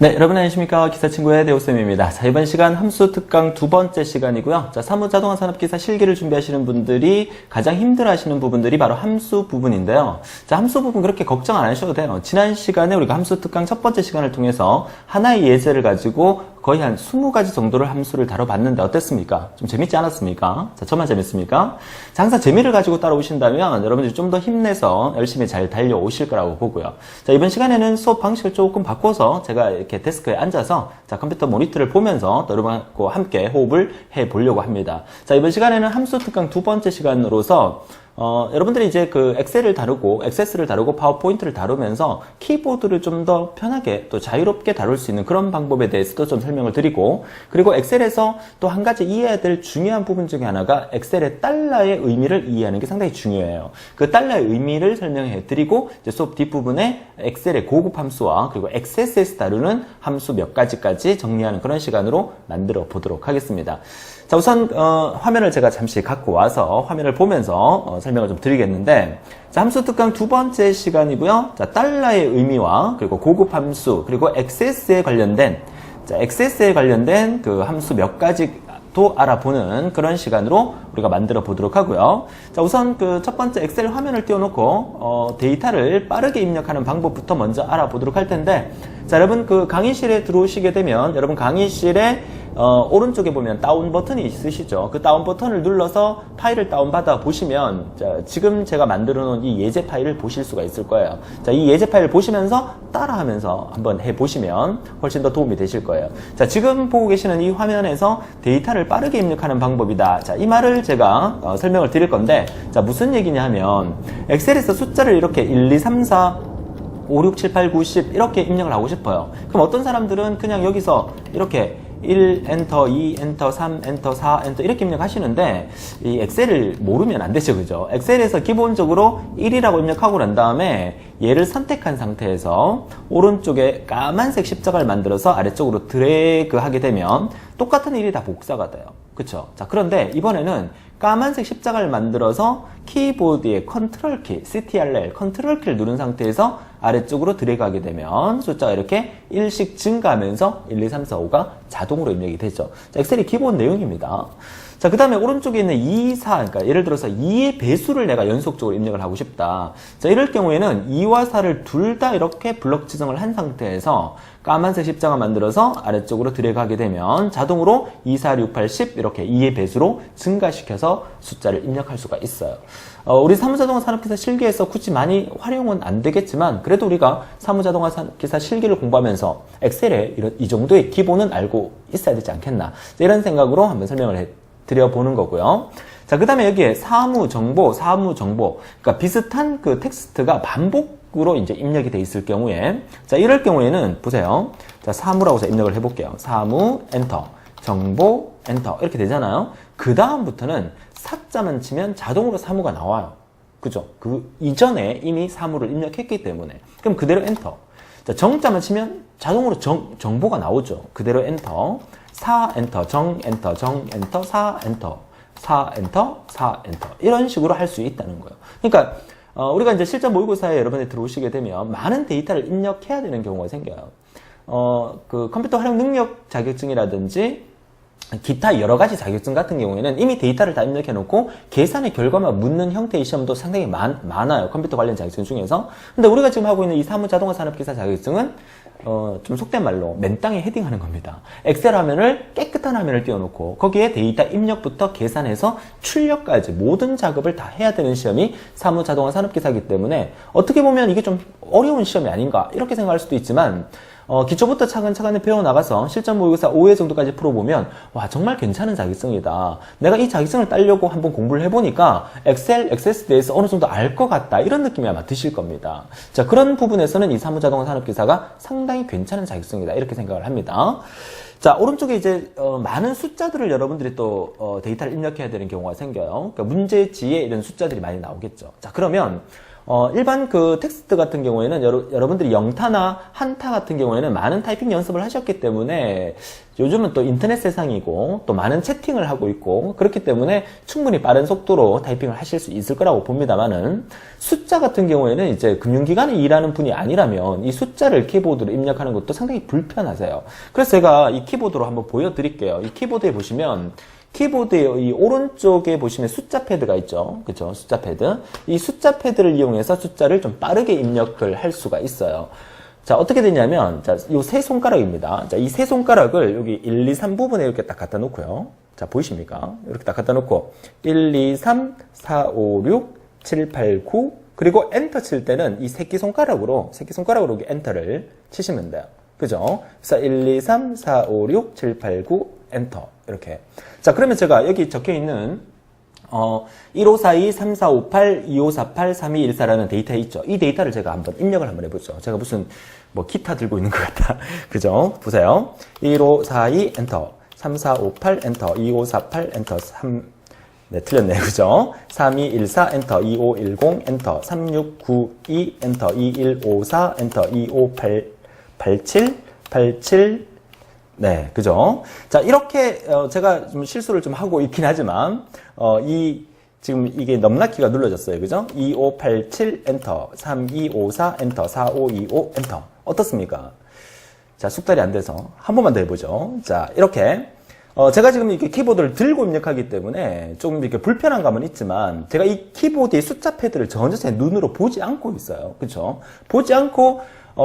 네, 여러분 안녕하십니까. 기사친구의 대호쌤입니다. 자, 이번 시간 함수 특강 두 번째 시간이고요. 자, 사무자동화 산업기사 실기를 준비하시는 분들이 가장 힘들어 하시는 부분들이 바로 함수 부분인데요. 자, 함수 부분 그렇게 걱정 안 하셔도 돼요. 지난 시간에 우리가 함수 특강 첫 번째 시간을 통해서 하나의 예제를 가지고 거의 한 20가지 정도를 함수를 다뤄봤는데 어땠습니까? 좀 재밌지 않았습니까? 자, 저만 재밌습니까? 자, 항상 재미를 가지고 따라오신다면 여러분들이 좀 더 힘내서 열심히 잘 달려오실 거라고 보고요. 자, 이번 시간에는 수업 방식을 조금 바꿔서 제가 이렇게 데스크에 앉아서 자, 컴퓨터 모니터를 보면서 여러분과 함께 호흡을 해보려고 합니다. 자, 이번 시간에는 함수 특강 두 번째 시간으로서 여러분들이 이제 그 엑셀을 다루고, 액세스를 다루고, 파워포인트를 다루면서 키보드를 좀 더 편하게 또 자유롭게 다룰 수 있는 그런 방법에 대해서도 좀 설명을 드리고, 그리고 엑셀에서 또 한 가지 이해해야 될 중요한 부분 중에 하나가 엑셀의 달러의 의미를 이해하는 게 상당히 중요해요. 그 달러의 의미를 설명해 드리고, 이제 수업 뒷부분에 엑셀의 고급 함수와 그리고 XSS 다루는 함수 몇 가지까지 정리하는 그런 시간으로 만들어 보도록 하겠습니다. 자, 우선 화면을 제가 잠시 갖고 와서 화면을 보면서 설명을 좀 드리겠는데, 자, 함수 특강 두 번째 시간이고요. 자, 달러의 의미와 그리고 고급 함수 그리고 XS에 관련된 그 함수 몇 가지 또 알아보는 그런 시간으로 우리가 만들어 보도록 하고요. 자, 우선 그 첫 번째 엑셀 화면을 띄워놓고 데이터를 빠르게 입력하는 방법부터 먼저 알아보도록 할 텐데, 자, 여러분 그 강의실에 들어오시게 되면 여러분 강의실에 오른쪽에 보면 다운 버튼이 있으시죠. 그 다운 버튼을 눌러서 파일을 다운받아 보시면, 자, 지금 제가 만들어 놓은 이 예제 파일을 보실 수가 있을 거예요. 자, 이 예제 파일을 보시면서 따라하면서 한번 해보시면 훨씬 더 도움이 되실 거예요. 자, 지금 보고 계시는 이 화면에서 데이터를 빠르게 입력하는 방법이다. 자, 이 말을 제가 설명을 드릴 건데, 자, 무슨 얘기냐 하면 엑셀에서 숫자를 이렇게 1, 2, 3, 4 5, 6, 7, 8, 9, 10 이렇게 입력을 하고 싶어요. 그럼 어떤 사람들은 그냥 여기서 이렇게 1 엔터, 2 엔터, 3 엔터, 4 엔터 이렇게 입력하시는데 이 엑셀을 모르면 안 되죠, 그죠? 엑셀에서 기본적으로 1이라고 입력하고 난 다음에 얘를 선택한 상태에서 오른쪽에 까만색 십자가를 만들어서 아래쪽으로 드래그 하게 되면 똑같은 일이 다 복사가 돼요. 그쵸? 자, 그런데 이번에는 까만색 십자가를 만들어서 키보드의 컨트롤 키, CTRL, 컨트롤 키를 누른 상태에서 아래쪽으로 드래그하게 되면 숫자가 이렇게 1씩 증가하면서 1, 2, 3, 4, 5가 자동으로 입력이 되죠. 자, 엑셀의 기본 내용입니다. 자, 그 다음에 오른쪽에 있는 2, 4, 그러니까 예를 들어서 2의 배수를 내가 연속적으로 입력을 하고 싶다. 자, 이럴 경우에는 2와 4를 둘 다 이렇게 블럭 지정을 한 상태에서 까만색 십자가 만들어서 아래쪽으로 드래그하게 되면 자동으로 2, 4, 6, 8, 10 이렇게 2의 배수로 증가시켜서 숫자를 입력할 수가 있어요. 우리 사무자동화 산업기사 실기에서 굳이 많이 활용은 안 되겠지만 그래도 우리가 사무자동화 산업기사 실기를 공부하면서 엑셀에 이 정도의 기본은 알고 있어야 되지 않겠나, 이런 생각으로 한번 설명을 드려보는 거고요. 자, 그 다음에 여기에 사무정보, 그러니까 비슷한 그 텍스트가 반복으로 이제 입력이 돼 있을 경우에, 자, 이럴 경우에는 보세요. 자, 사무라고 해서 입력을 해볼게요. 사무, 엔터, 정보, 엔터 이렇게 되잖아요. 그 다음부터는 사자만 치면 자동으로 사무가 나와요. 그죠? 그 이전에 이미 사무를 입력했기 때문에. 그럼 그대로 엔터. 자, 정자만 치면 자동으로 정보가 나오죠. 그대로 엔터. 사 엔터, 정 엔터, 정 엔터, 사 엔터, 사 엔터, 사 엔터 이런 식으로 할 수 있다는 거예요. 그러니까 우리가 이제 실전 모의고사에 여러분이 들어오시게 되면 많은 데이터를 입력해야 되는 경우가 생겨요. 그 컴퓨터 활용 능력 자격증이라든지 기타 여러 가지 자격증 같은 경우에는 이미 데이터를 다 입력해 놓고 계산의 결과만 묻는 형태의 시험도 상당히 많아요. 컴퓨터 관련 자격증 중에서. 근데 우리가 지금 하고 있는 이 사무자동화 산업기사 자격증은 좀 속된 말로 맨땅에 헤딩하는 겁니다. 엑셀 화면을, 깨끗한 화면을 띄워놓고 거기에 데이터 입력부터 계산해서 출력까지 모든 작업을 다 해야 되는 시험이 사무자동화 산업기사이기 때문에 어떻게 보면 이게 좀 어려운 시험이 아닌가 이렇게 생각할 수도 있지만 기초부터 차근차근히 배워나가서 실전 모의고사 5회 정도까지 풀어보면 와, 정말 괜찮은 자격증이다. 내가 이 자격증을 따려고 한번 공부를 해보니까 엑셀, 액세스에 대해서 어느 정도 알 것 같다, 이런 느낌이 아마 드실 겁니다. 자, 그런 부분에서는 이 사무자동화 산업기사가 상당히 괜찮은 자격증이다, 이렇게 생각을 합니다. 자, 오른쪽에 이제 많은 숫자들을 여러분들이 또 데이터를 입력해야 되는 경우가 생겨요. 그러니까 문제지에 이런 숫자들이 많이 나오겠죠. 자, 그러면 일반 그 텍스트 같은 경우에는 여러분들이 영타나 한타 같은 경우에는 많은 타이핑 연습을 하셨기 때문에 요즘은 또 인터넷 세상이고 또 많은 채팅을 하고 있고 그렇기 때문에 충분히 빠른 속도로 타이핑을 하실 수 있을 거라고 봅니다만은 숫자 같은 경우에는 이제 금융기관에 일하는 분이 아니라면 이 숫자를 키보드로 입력하는 것도 상당히 불편하세요. 그래서 제가 이 키보드로 한번 보여드릴게요. 이 키보드에 보시면 키보드의 이 오른쪽에 보시면 숫자 패드가 있죠. 그죠? 숫자 패드. 이 숫자 패드를 이용해서 숫자를 좀 빠르게 입력을 할 수가 있어요. 자, 어떻게 되냐면, 자, 요 세 손가락입니다. 자, 이 세 손가락을 여기 1, 2, 3 부분에 이렇게 딱 갖다 놓고요. 자, 보이십니까? 이렇게 딱 갖다 놓고, 1, 2, 3, 4, 5, 6, 7, 8, 9, 그리고 엔터 칠 때는 이 새끼손가락으로 여기 엔터를 치시면 돼요. 그죠? 그래서 1, 2, 3, 4, 5, 6, 7, 8, 9, 엔터. 이렇게. 자, 그러면 제가 여기 적혀 있는 1542, 3458, 2548, 3214라는 데이터에 있죠. 이 데이터를 제가 한번 입력을 한번 해보죠. 제가 무슨 뭐 기타 들고 있는 것 같다. 그죠? 보세요. 1542 엔터, 3458 엔터, 2548 엔터, 네, 틀렸네요. 그죠? 3214 엔터, 2510 엔터, 3692 엔터, 2154 엔터, 25887 네, 그죠? 자, 이렇게, 제가 좀 실수를 좀 하고 있긴 하지만, 지금 이게 넘나키가 눌러졌어요. 그죠? 2587 엔터, 3254 엔터, 4525 엔터. 어떻습니까? 자, 숙달이 안 돼서 한 번만 더 해보죠. 자, 이렇게. 제가 지금 이렇게 키보드를 들고 입력하기 때문에 조금 이렇게 불편한 감은 있지만, 제가 이 키보드의 숫자 패드를 전혀 제 눈으로 보지 않고 있어요. 그죠? 보지 않고,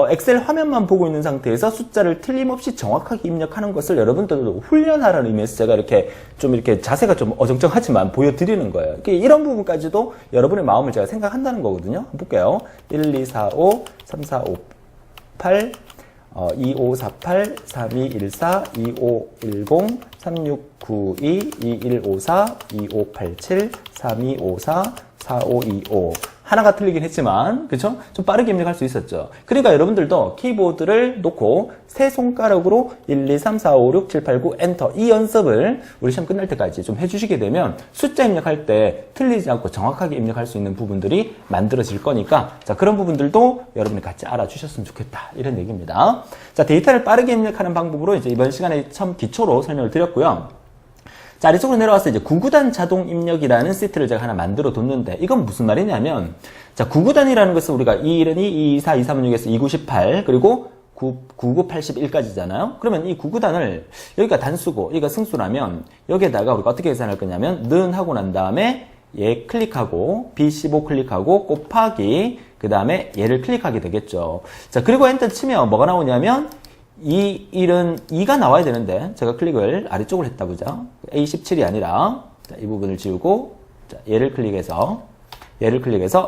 엑셀 화면만 보고 있는 상태에서 숫자를 틀림없이 정확하게 입력하는 것을 여러분들도 훈련하라는 의미에서 제가 이렇게 좀 이렇게 자세가 좀 어정쩡하지만 보여드리는 거예요. 이런 부분까지도 여러분의 마음을 제가 생각한다는 거거든요. 한번 볼게요. 1, 2, 4, 5, 3, 4, 5, 8, 2548, 3214, 2510, 3692, 2154, 2587, 3254, 4525. 하나가 틀리긴 했지만, 그쵸? 좀 빠르게 입력할 수 있었죠. 그러니까 여러분들도 키보드를 놓고 세 손가락으로 1, 2, 3, 4, 5, 6, 7, 8, 9, 엔터. 이 연습을 우리 시험 끝날 때까지 좀 해주시게 되면 숫자 입력할 때 틀리지 않고 정확하게 입력할 수 있는 부분들이 만들어질 거니까, 자, 그런 부분들도 여러분이 같이 알아주셨으면 좋겠다. 이런 얘기입니다. 자, 데이터를 빠르게 입력하는 방법으로 이제 이번 시간에 처음 기초로 설명을 드렸고요. 자, 아래쪽으로 내려와서 이제 구구단 자동 입력이라는 시트를 제가 하나 만들어 뒀는데, 이건 무슨 말이냐면, 자, 구구단이라는 것은 우리가 212, 224, 236에서 298, 그리고 9981까지잖아요? 그러면 이 구구단을, 여기가 단수고, 여기가 승수라면, 여기에다가 우리가 어떻게 계산할 거냐면, 는 하고 난 다음에, 얘 클릭하고, B15 클릭하고, 곱하기, 그 다음에 얘를 클릭하게 되겠죠. 자, 그리고 엔터 치면 뭐가 나오냐면, 이 1은 2가 나와야 되는데 제가 클릭을 아래쪽으로 했다 보죠. A17이 아니라 자, 이 부분을 지우고 자, 얘를 클릭해서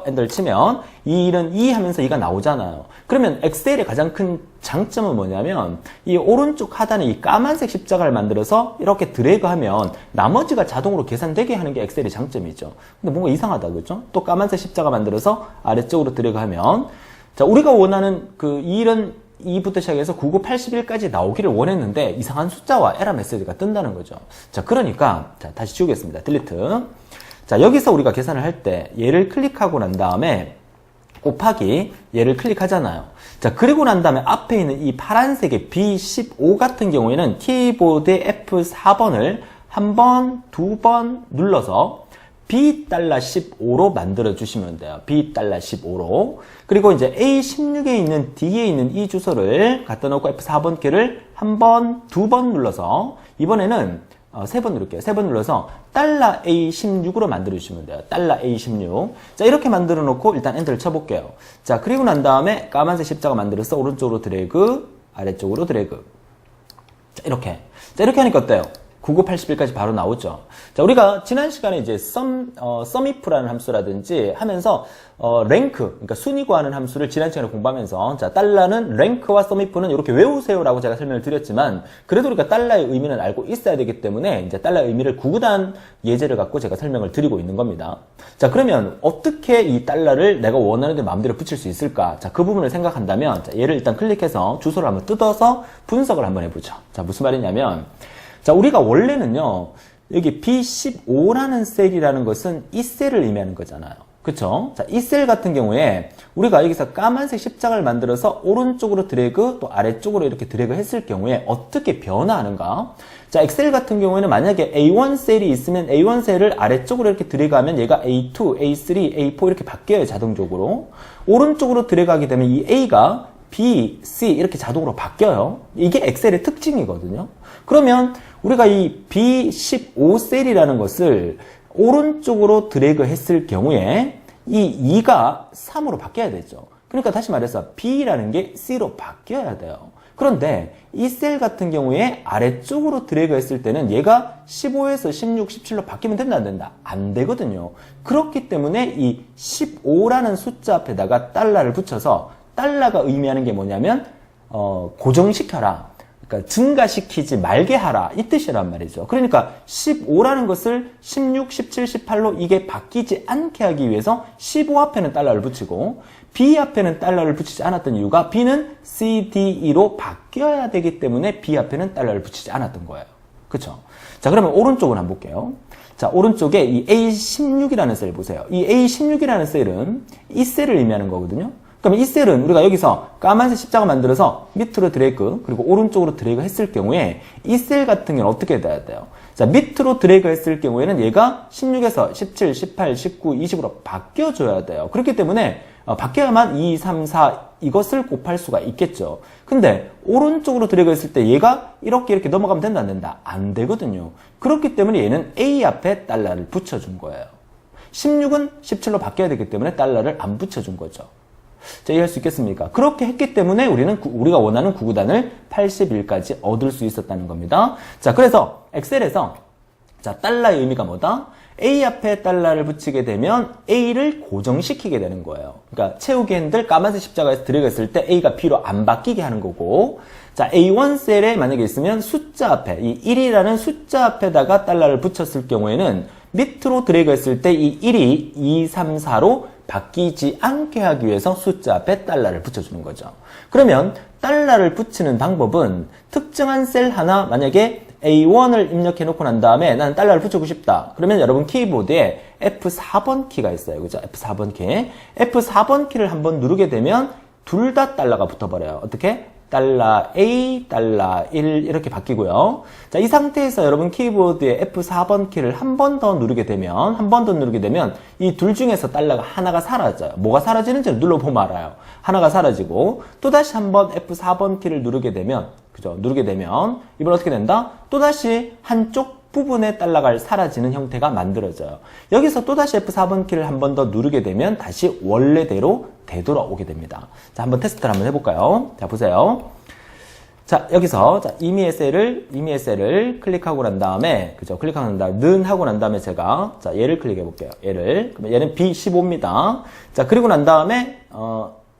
엔터를 치면 이 1은 2 하면서 2가 나오잖아요. 그러면 엑셀의 가장 큰 장점은 뭐냐면 이 오른쪽 하단에 이 까만색 십자가를 만들어서 이렇게 드래그하면 나머지가 자동으로 계산되게 하는 게 엑셀의 장점이죠. 근데 뭔가 이상하다 그렇죠? 또 까만색 십자가 만들어서 아래쪽으로 드래그하면 자, 우리가 원하는 그 1은 2부터 시작해서 9981까지 나오기를 원했는데 이상한 숫자와 에러 메시지가 뜬다는 거죠. 자, 그러니까 자, 다시 지우겠습니다. 딜리트. 자, 여기서 우리가 계산을 할 때 얘를 클릭하고 난 다음에 곱하기 얘를 클릭하잖아요. 자, 그리고 난 다음에 앞에 있는 이 파란색의 B15 같은 경우에는 키보드의 F4번을 한 번, 두 번 눌러서 B$15로 만들어 주시면 돼요. B$15로. 그리고 이제 A16에 있는 D에 있는 이 주소를 갖다 놓고 F4번 키를 한 번, 두 번 눌러서 이번에는 세 번 누를게요. 세 번 눌러서 $A16으로 만들어 주시면 돼요. $A16. 자, 이렇게 만들어 놓고 일단 엔터를 쳐볼게요. 자, 그리고 난 다음에 까만색 십자가 만들어서 오른쪽으로 드래그, 아래쪽으로 드래그. 자, 이렇게. 자, 이렇게 하니까 어때요? 9981까지 바로 나오죠. 자, 우리가 지난 시간에 이제 sumif라는 함수라든지 하면서 랭크, 그러니까 순위 구하는 함수를 지난 시간에 공부하면서 자, 달러는 랭크와 sumif는 이렇게 외우세요라고 제가 설명을 드렸지만 그래도 우리가 달러의 의미는 알고 있어야 되기 때문에 이제 달러의 의미를 구구단 예제를 갖고 제가 설명을 드리고 있는 겁니다. 자, 그러면 어떻게 이 달러를 내가 원하는 데 마음대로 붙일 수 있을까? 자, 그 부분을 생각한다면 자, 얘를 일단 클릭해서 주소를 한번 뜯어서 분석을 한번 해보죠. 자, 무슨 말이냐면 자, 우리가 원래는요, 여기 B15라는 셀이라는 것은 이 셀을 의미하는 거잖아요. 그쵸? 자, 이 셀 같은 경우에 우리가 여기서 까만색 십자가를 만들어서 오른쪽으로 드래그 또 아래쪽으로 이렇게 드래그 했을 경우에 어떻게 변화하는가? 자, 엑셀 같은 경우에는 만약에 A1 셀이 있으면 A1 셀을 아래쪽으로 이렇게 드래그하면 얘가 A2, A3, A4 이렇게 바뀌어요, 자동적으로. 오른쪽으로 드래그하게 되면 이 A가 B, C 이렇게 자동으로 바뀌어요. 이게 엑셀의 특징이거든요. 그러면 우리가 이 B15 셀이라는 것을 오른쪽으로 드래그 했을 경우에 이 2가 3으로 바뀌어야 되죠. 그러니까 다시 말해서 B라는 게 C로 바뀌어야 돼요. 그런데 이 셀 같은 경우에 아래쪽으로 드래그 했을 때는 얘가 15에서 16, 17로 바뀌면 된다 안 된다? 안 되거든요. 그렇기 때문에 이 15라는 숫자 앞에다가 달러를 붙여서 달러가 의미하는 게 뭐냐면 고정시켜라. 그러니까 증가시키지 말게 하라 이 뜻이란 말이죠. 그러니까 15라는 것을 16, 17, 18로 이게 바뀌지 않게 하기 위해서 15 앞에는 달러를 붙이고 B 앞에는 달러를 붙이지 않았던 이유가 B는 C, D, E로 바뀌어야 되기 때문에 B 앞에는 달러를 붙이지 않았던 거예요. 그쵸? 자, 그러면 오른쪽을 한번 볼게요. 자, 오른쪽에 이 A16이라는 셀 보세요. 이 A16이라는 셀은 이 셀을 의미하는 거거든요. 그럼 이 셀은 우리가 여기서 까만색 십자가 만들어서 밑으로 드래그 그리고 오른쪽으로 드래그 했을 경우에 이 셀 같은 경우는 어떻게 돼야 돼요? 자, 밑으로 드래그 했을 경우에는 얘가 16에서 17, 18, 19, 20으로 바뀌어줘야 돼요. 그렇기 때문에 바뀌어야만 2, 3, 4 이것을 곱할 수가 있겠죠. 근데 오른쪽으로 드래그 했을 때 얘가 이렇게 넘어가면 된다 안 된다? 안 되거든요. 그렇기 때문에 얘는 A 앞에 달러를 붙여준 거예요. 16은 17로 바뀌어야 되기 때문에 달러를 안 붙여준 거죠. 자, 이해할 수 있겠습니까? 그렇게 했기 때문에 우리가 원하는 구구단을 81까지 얻을 수 있었다는 겁니다. 자, 그래서 엑셀에서 자, 달러의 의미가 뭐다? A 앞에 달러를 붙이게 되면 A를 고정시키게 되는 거예요. 그러니까 채우기 핸들 까만색 십자가에서 드래그 했을 때 A가 B로 안 바뀌게 하는 거고, 자, A1 셀에 만약에 있으면 숫자 앞에, 이 1이라는 숫자 앞에다가 달러를 붙였을 경우에는 밑으로 드래그 했을 때 이 1이 2, 3, 4로 바뀌지 않게 하기 위해서 숫자 앞에 달러를 붙여주는 거죠. 그러면 달러를 붙이는 방법은 특정한 셀 하나 만약에 A1을 입력해 놓고 난 다음에 나는 달러를 붙이고 싶다. 그러면 여러분 키보드에 F4번 키가 있어요. 그죠? F4번 키. F4번 키를 한번 누르게 되면 둘 다 달러가 붙어버려요. 어떻게? 달러 A, 달러 1 이렇게 바뀌고요. 자, 이 상태에서 여러분 키보드에 F4번 키를 한 번 더 누르게 되면 이 둘 중에서 달러가 하나가 사라져요. 뭐가 사라지는지를 눌러보면 알아요. 하나가 사라지고 또다시 한번 F4번 키를 누르게 되면 이번 어떻게 된다? 또다시 한쪽 부분의 달러가 사라지는 형태가 만들어져요. 여기서 또다시 F4번 키를 한 번 더 누르게 되면 다시 원래대로 되돌아오게 됩니다. 자, 한번 테스트를 한번 해볼까요? 자, 보세요. 자, 여기서, 자, 이미의 셀을 클릭하고 난 다음에, 그죠? 클릭하고 난 다음에, 는 하고 난 다음에 제가, 자, 얘를 클릭해 볼게요. 그러면 얘는 B15입니다. 자, 그리고 난 다음에,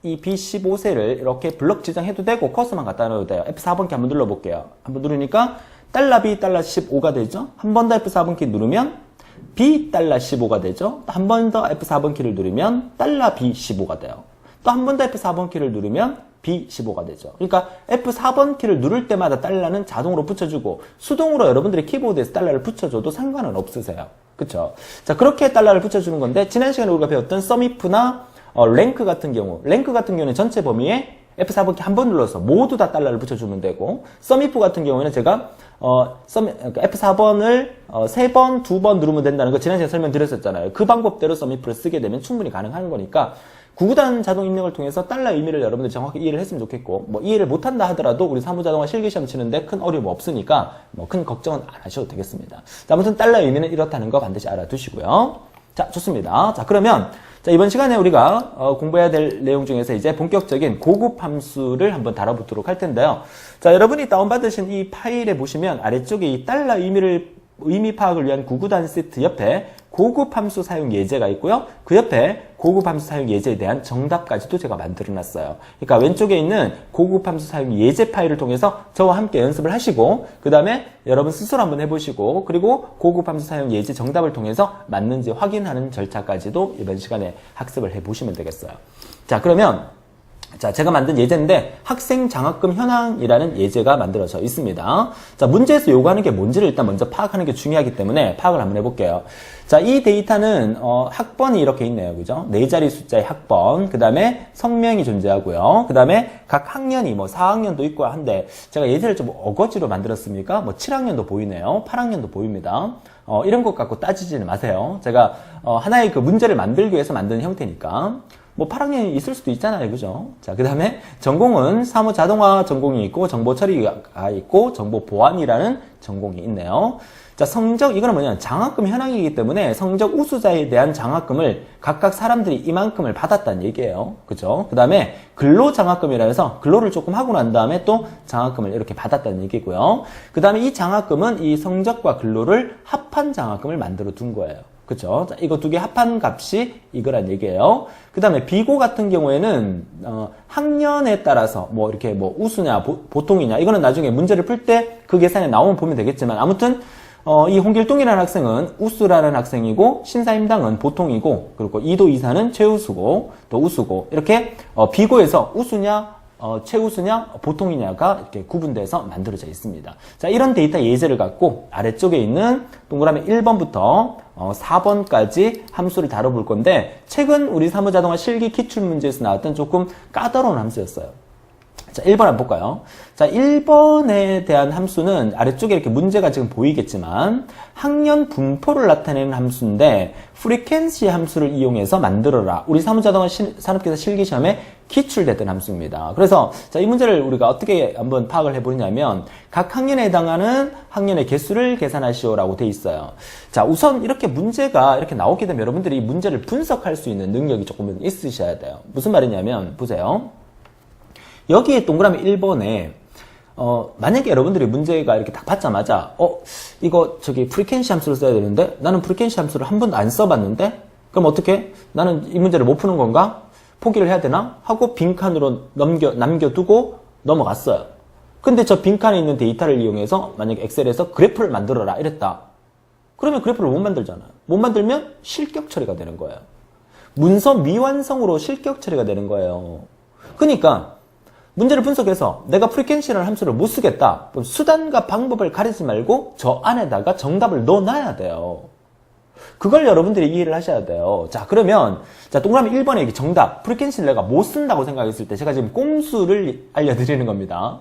이 B15 셀을 이렇게 블럭 지정해도 되고, 커서만 갖다 넣어도 돼요. F4번 키 한번 눌러볼게요. 한번 누르니까, 달러 B, 달러 15가 되죠? 한 번 더 F4번 키 누르면, B 달러 15가 되죠? 한 번 더 F4번 키를 누르면 달러 B 15가 돼요. 또 한 번 더 F4번 키를 누르면 B 15가 되죠. 그러니까 F4번 키를 누를 때마다 달러는 자동으로 붙여주고 수동으로 여러분들이 키보드에서 달러를 붙여줘도 상관은 없으세요. 그쵸? 자, 그렇게 달러를 붙여주는 건데 지난 시간에 우리가 배웠던 썸이프나 랭크 같은 경우는 전체 범위에 F4번 키 한 번 눌러서 모두 다 달러를 붙여주면 되고 썸이프 같은 경우에는 제가 F4번을 3번, 2번 누르면 된다는 거 지난 시간에 설명드렸었잖아요. 그 방법대로 썸이프를 쓰게 되면 충분히 가능한 거니까 구구단 자동 입력을 통해서 달러 의미를 여러분들이 정확히 이해를 했으면 좋겠고 뭐 이해를 못한다 하더라도 우리 사무자동화 실기시험 치는데 큰 어려움 없으니까 뭐 큰 걱정은 안 하셔도 되겠습니다. 자, 아무튼 달러 의미는 이렇다는 거 반드시 알아두시고요. 자, 좋습니다. 자, 그러면 자, 이번 시간에 우리가 공부해야 될 내용 중에서 이제 본격적인 고급 함수를 한번 다뤄보도록 할 텐데요. 자, 여러분이 다운받으신 이 파일에 보시면 아래쪽에 이 달러 의미 파악을 위한 구구단 세트 옆에 고급 함수 사용 예제가 있고요. 그 옆에 고급 함수 사용 예제에 대한 정답까지도 제가 만들어놨어요. 그러니까 왼쪽에 있는 고급 함수 사용 예제 파일을 통해서 저와 함께 연습을 하시고 그 다음에 여러분 스스로 한번 해보시고 그리고 고급 함수 사용 예제 정답을 통해서 맞는지 확인하는 절차까지도 이번 시간에 학습을 해보시면 되겠어요. 자, 그러면 자, 제가 만든 예제인데 학생 장학금 현황이라는 예제가 만들어져 있습니다. 자, 문제에서 요구하는 게 뭔지를 일단 먼저 파악하는 게 중요하기 때문에 파악을 한번 해볼게요. 자, 이 데이터는 학번이 이렇게 있네요. 그죠? 네 자리 숫자의 학번, 그 다음에 성명이 존재하고요. 그 다음에 각 학년이 뭐 4학년도 있고 한데 제가 예제를 좀 어거지로 만들었습니까? 뭐 7학년도 보이네요. 8학년도 보입니다. 이런 것 갖고 따지지는 마세요. 제가 하나의 그 문제를 만들기 위해서 만든 형태니까. 뭐 8학년이 있을 수도 있잖아요. 그죠? 자, 그 다음에 전공은 사무자동화 전공이 있고 정보처리가 있고 정보보안이라는 전공이 있네요. 자, 성적, 이거는 뭐냐면 장학금 현황이기 때문에 성적 우수자에 대한 장학금을 각각 사람들이 이만큼을 받았다는 얘기예요. 그죠? 그 다음에 근로장학금이라 해서 근로를 조금 하고 난 다음에 또 장학금을 이렇게 받았다는 얘기고요. 그 다음에 이 장학금은 이 성적과 근로를 합한 장학금을 만들어 둔 거예요. 그쵸? 자, 이거 두 개 합한 값이 이거란 얘기예요. 그 다음에 비고 같은 경우에는, 학년에 따라서, 뭐, 이렇게 뭐, 우수냐, 보통이냐, 이거는 나중에 문제를 풀 때 그 계산에 나오면 보면 되겠지만, 아무튼, 이 홍길동이라는 학생은 우수라는 학생이고, 신사임당은 보통이고, 그리고 이도 이사는 최우수고, 또 우수고, 이렇게, 비고에서 우수냐, 최우수냐, 보통이냐가 이렇게 구분돼서 만들어져 있습니다. 자, 이런 데이터 예제를 갖고 아래쪽에 있는 동그라미 1번부터 4번까지 함수를 다뤄볼 건데, 최근 우리 사무자동화 실기 기출문제에서 나왔던 조금 까다로운 함수였어요. 자, 1번 한번 볼까요? 자, 1번에 대한 함수는 아래쪽에 이렇게 문제가 지금 보이겠지만 학년 분포를 나타내는 함수인데 프리퀀시 함수를 이용해서 만들어라. 우리 사무자동화 산업기사 실기시험에 기출됐던 함수입니다. 그래서 자, 이 문제를 우리가 어떻게 한번 파악을 해보냐면 각 학년에 해당하는 학년의 개수를 계산하시오라고 돼 있어요. 자, 우선 이렇게 문제가 이렇게 나오게 되면 여러분들이 문제를 분석할 수 있는 능력이 조금 있으셔야 돼요. 무슨 말이냐면 보세요. 여기에 동그라미 1번에 만약에 여러분들이 문제가 이렇게 딱 받자마자 이거 저기 프리퀀시 함수를 써야 되는데 나는 프리퀀시 함수를 한 번도 안 써봤는데 그럼 어떻게? 나는 이 문제를 못 푸는 건가? 포기를 해야 되나? 하고 빈칸으로 남겨두고 넘어갔어요. 근데 저 빈칸에 있는 데이터를 이용해서 만약에 엑셀에서 그래프를 만들어라 이랬다. 그러면 그래프를 못 만들잖아요. 못 만들면 실격 처리가 되는 거예요. 문서 미완성으로 실격 처리가 되는 거예요. 그러니까 문제를 분석해서 내가 프리퀀시라는 함수를 못 쓰겠다. 그럼 수단과 방법을 가리지 말고 저 안에다가 정답을 넣어놔야 돼요. 그걸 여러분들이 이해를 하셔야 돼요. 자, 그러면 자, 동그라미 1번에 정답, 프리퀀시를 내가 못 쓴다고 생각했을 때 제가 지금 꼼수를 알려드리는 겁니다.